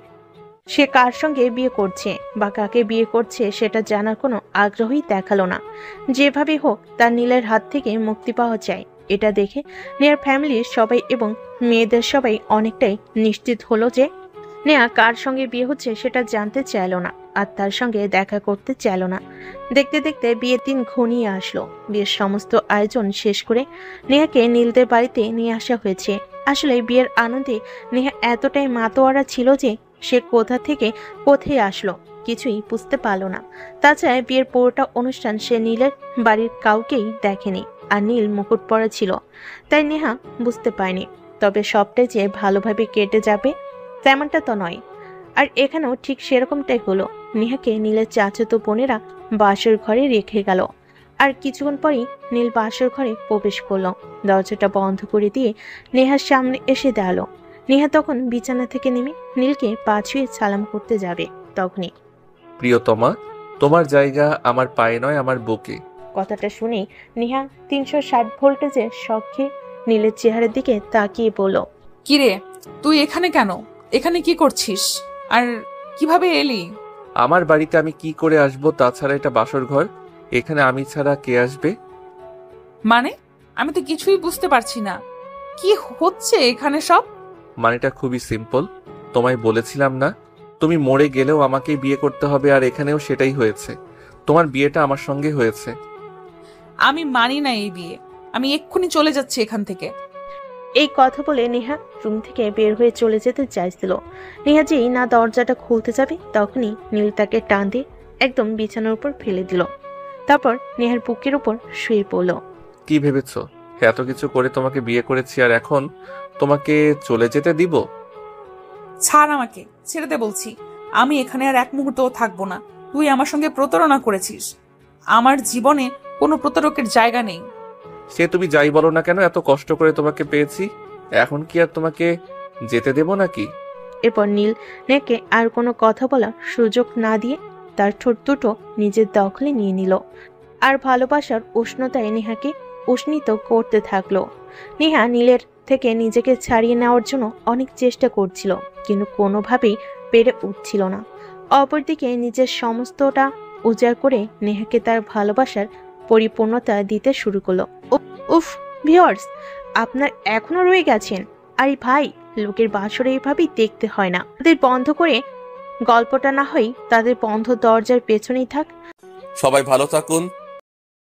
সে কার সঙ্গে বিয়ে করছে বা কাকে বিয়ে করছে সেটা জানার কোনো আগ্রহই দেখালো না। যেভাবে হোক তার নীলের হাত থেকে মুক্তি পাওয়া যায়, এটা দেখে নেহার ফ্যামিলির সবাই এবং মেয়েদের সবাই অনেকটাই নিশ্চিত হলো যে নেহা কার সঙ্গে বিয়ে হচ্ছে সেটা জানতে চাইল না, আর তার সঙ্গে দেখা করতে চাইল না। দেখতে দেখতে বিয়ের দিন ঘনিয়ে আসলো। বিয়ের সমস্ত আয়োজন শেষ করে নেহাকে নীলদের বাড়িতে নিয়ে আসা হয়েছে। আসলে বিয়ের আনন্দে নেহা এতটাই মাতোয়ারা ছিল যে সে কোথা থেকে কোথায় আসলো কিছুই বুঝতে পারল না। তাছাড়া বিয়ের পুরোটা অনুষ্ঠান সে নীলের বাড়ির কাউকেই দেখেনি, আর নীল মুকুট পরা ছিল, তাই নেহা বুঝতে পারেনি। তবে সবটাই যে ভালোভাবে কেটে যাবে তেমনটা তো নয়। আর এখানেও ঠিক সেরকমটাই হলো। নেহাকে নীলের চাচাতো বোনেরা বাসর ঘরে রেখে গেল। আর কিছুক্ষণ পরেই নীল বাসর ঘরে প্রবেশ করলো। দরজাটা বন্ধ করে দিয়ে নেহার সামনে এসে দাঁড়ালো। নেহা তখন বিছানা থেকে নেমে নীলকে পা ছুঁয়ে সালাম করতে যাবে, তখনই, প্রিয়তমা, তোমার জায়গা আমার পায়ে নয়, আমার বুকে। কথাটা শুনে নেহা 360 ভোল্টেজের শখে নীলের চেহারার দিকে তাকিয়ে বলল, কিরে, তুই এখানে কেন? এখানে কি করছিস? আর কিভাবে এলি? আমার বাড়িতে আমি কি করে আসবো? তাছাড়া এটা বাসর ঘর, এখানে আমি ছাড়া কে আসবে? মানে আমি তো কিছুই বুঝতে পারছি না, কি হচ্ছে এখানে সব? মানেটা খুবই সিম্পল। তোমায় বলেছিলাম না তুমি মরে গেলেও আমাকেই বিয়ে করতে হবে, আর এখানেও সেটাই হয়েছে। তোমার বিয়েটা আমার সঙ্গে হয়েছে। আমি মানি না এই বিয়ে, আমি এক্ষুনি চলে যাচ্ছি এখান থেকে। এই কথা বলে নেহা রুম থেকে বের হয়ে চলে যেতে চাইছিল। নেহা যেই না দরজাটা খুলতে যাবে, তখনই নীল তাকে টান দিয়ে একদম বিছানার উপর ফেলে দিল। তারপর নেহার বুকের উপর শুয়ে পড়ল। কি ভেবেছো এত কিছু করে তোমাকে বিয়ে করেছি আর এখন তোমাকে চলে যেতে দিব? ছাড় আমাকে, ছেড়ে দে বলছি। আমি এখানে আর এক মুহূর্তও থাকবো না। তুই আমার সঙ্গে প্রতারণা করেছিস, আমার জীবনে কোনো প্রতারকের জায়গা নেই। সে তুমি যাই বলো না কেন, এত কষ্ট করে তোমাকে পেয়েছি, এখন কি আর তোমাকে যেতে দেব নাকি? এরপর নীল নেহাকে আর কোনো কথা বলার সুযোগ না দিয়ে তার ঠোঁট দুটো নিজের দখলে নিয়ে নিল, আর ভালোবাসার উষ্ণতায় নেহাকে উষ্ণিত করতে থাকলো। নেহা নীলের থেকে নিজেকে ছাড়িয়ে নেওয়ার জন্য অনেক চেষ্টা করছিল, কিন্তু কোনোভাবেই পেরে উঠছিল না। অপরদিকে নিজের সমস্তটা উজাড় করে নেহাকে তার ভালোবাসার পরিপূর্ণতা দিতে শুরু করলো। উফ ভিউয়ার্স, আপনার এখনো রয়ে গেছেন? আরে ভাই, লোকের বাসরে এইভাবেই দেখতে হয় না। তাদের বন্ধ করে গল্পটা না হয় তাদের বন্ধ দরজার পেছনেই থাক। সবাই ভালো থাকুন।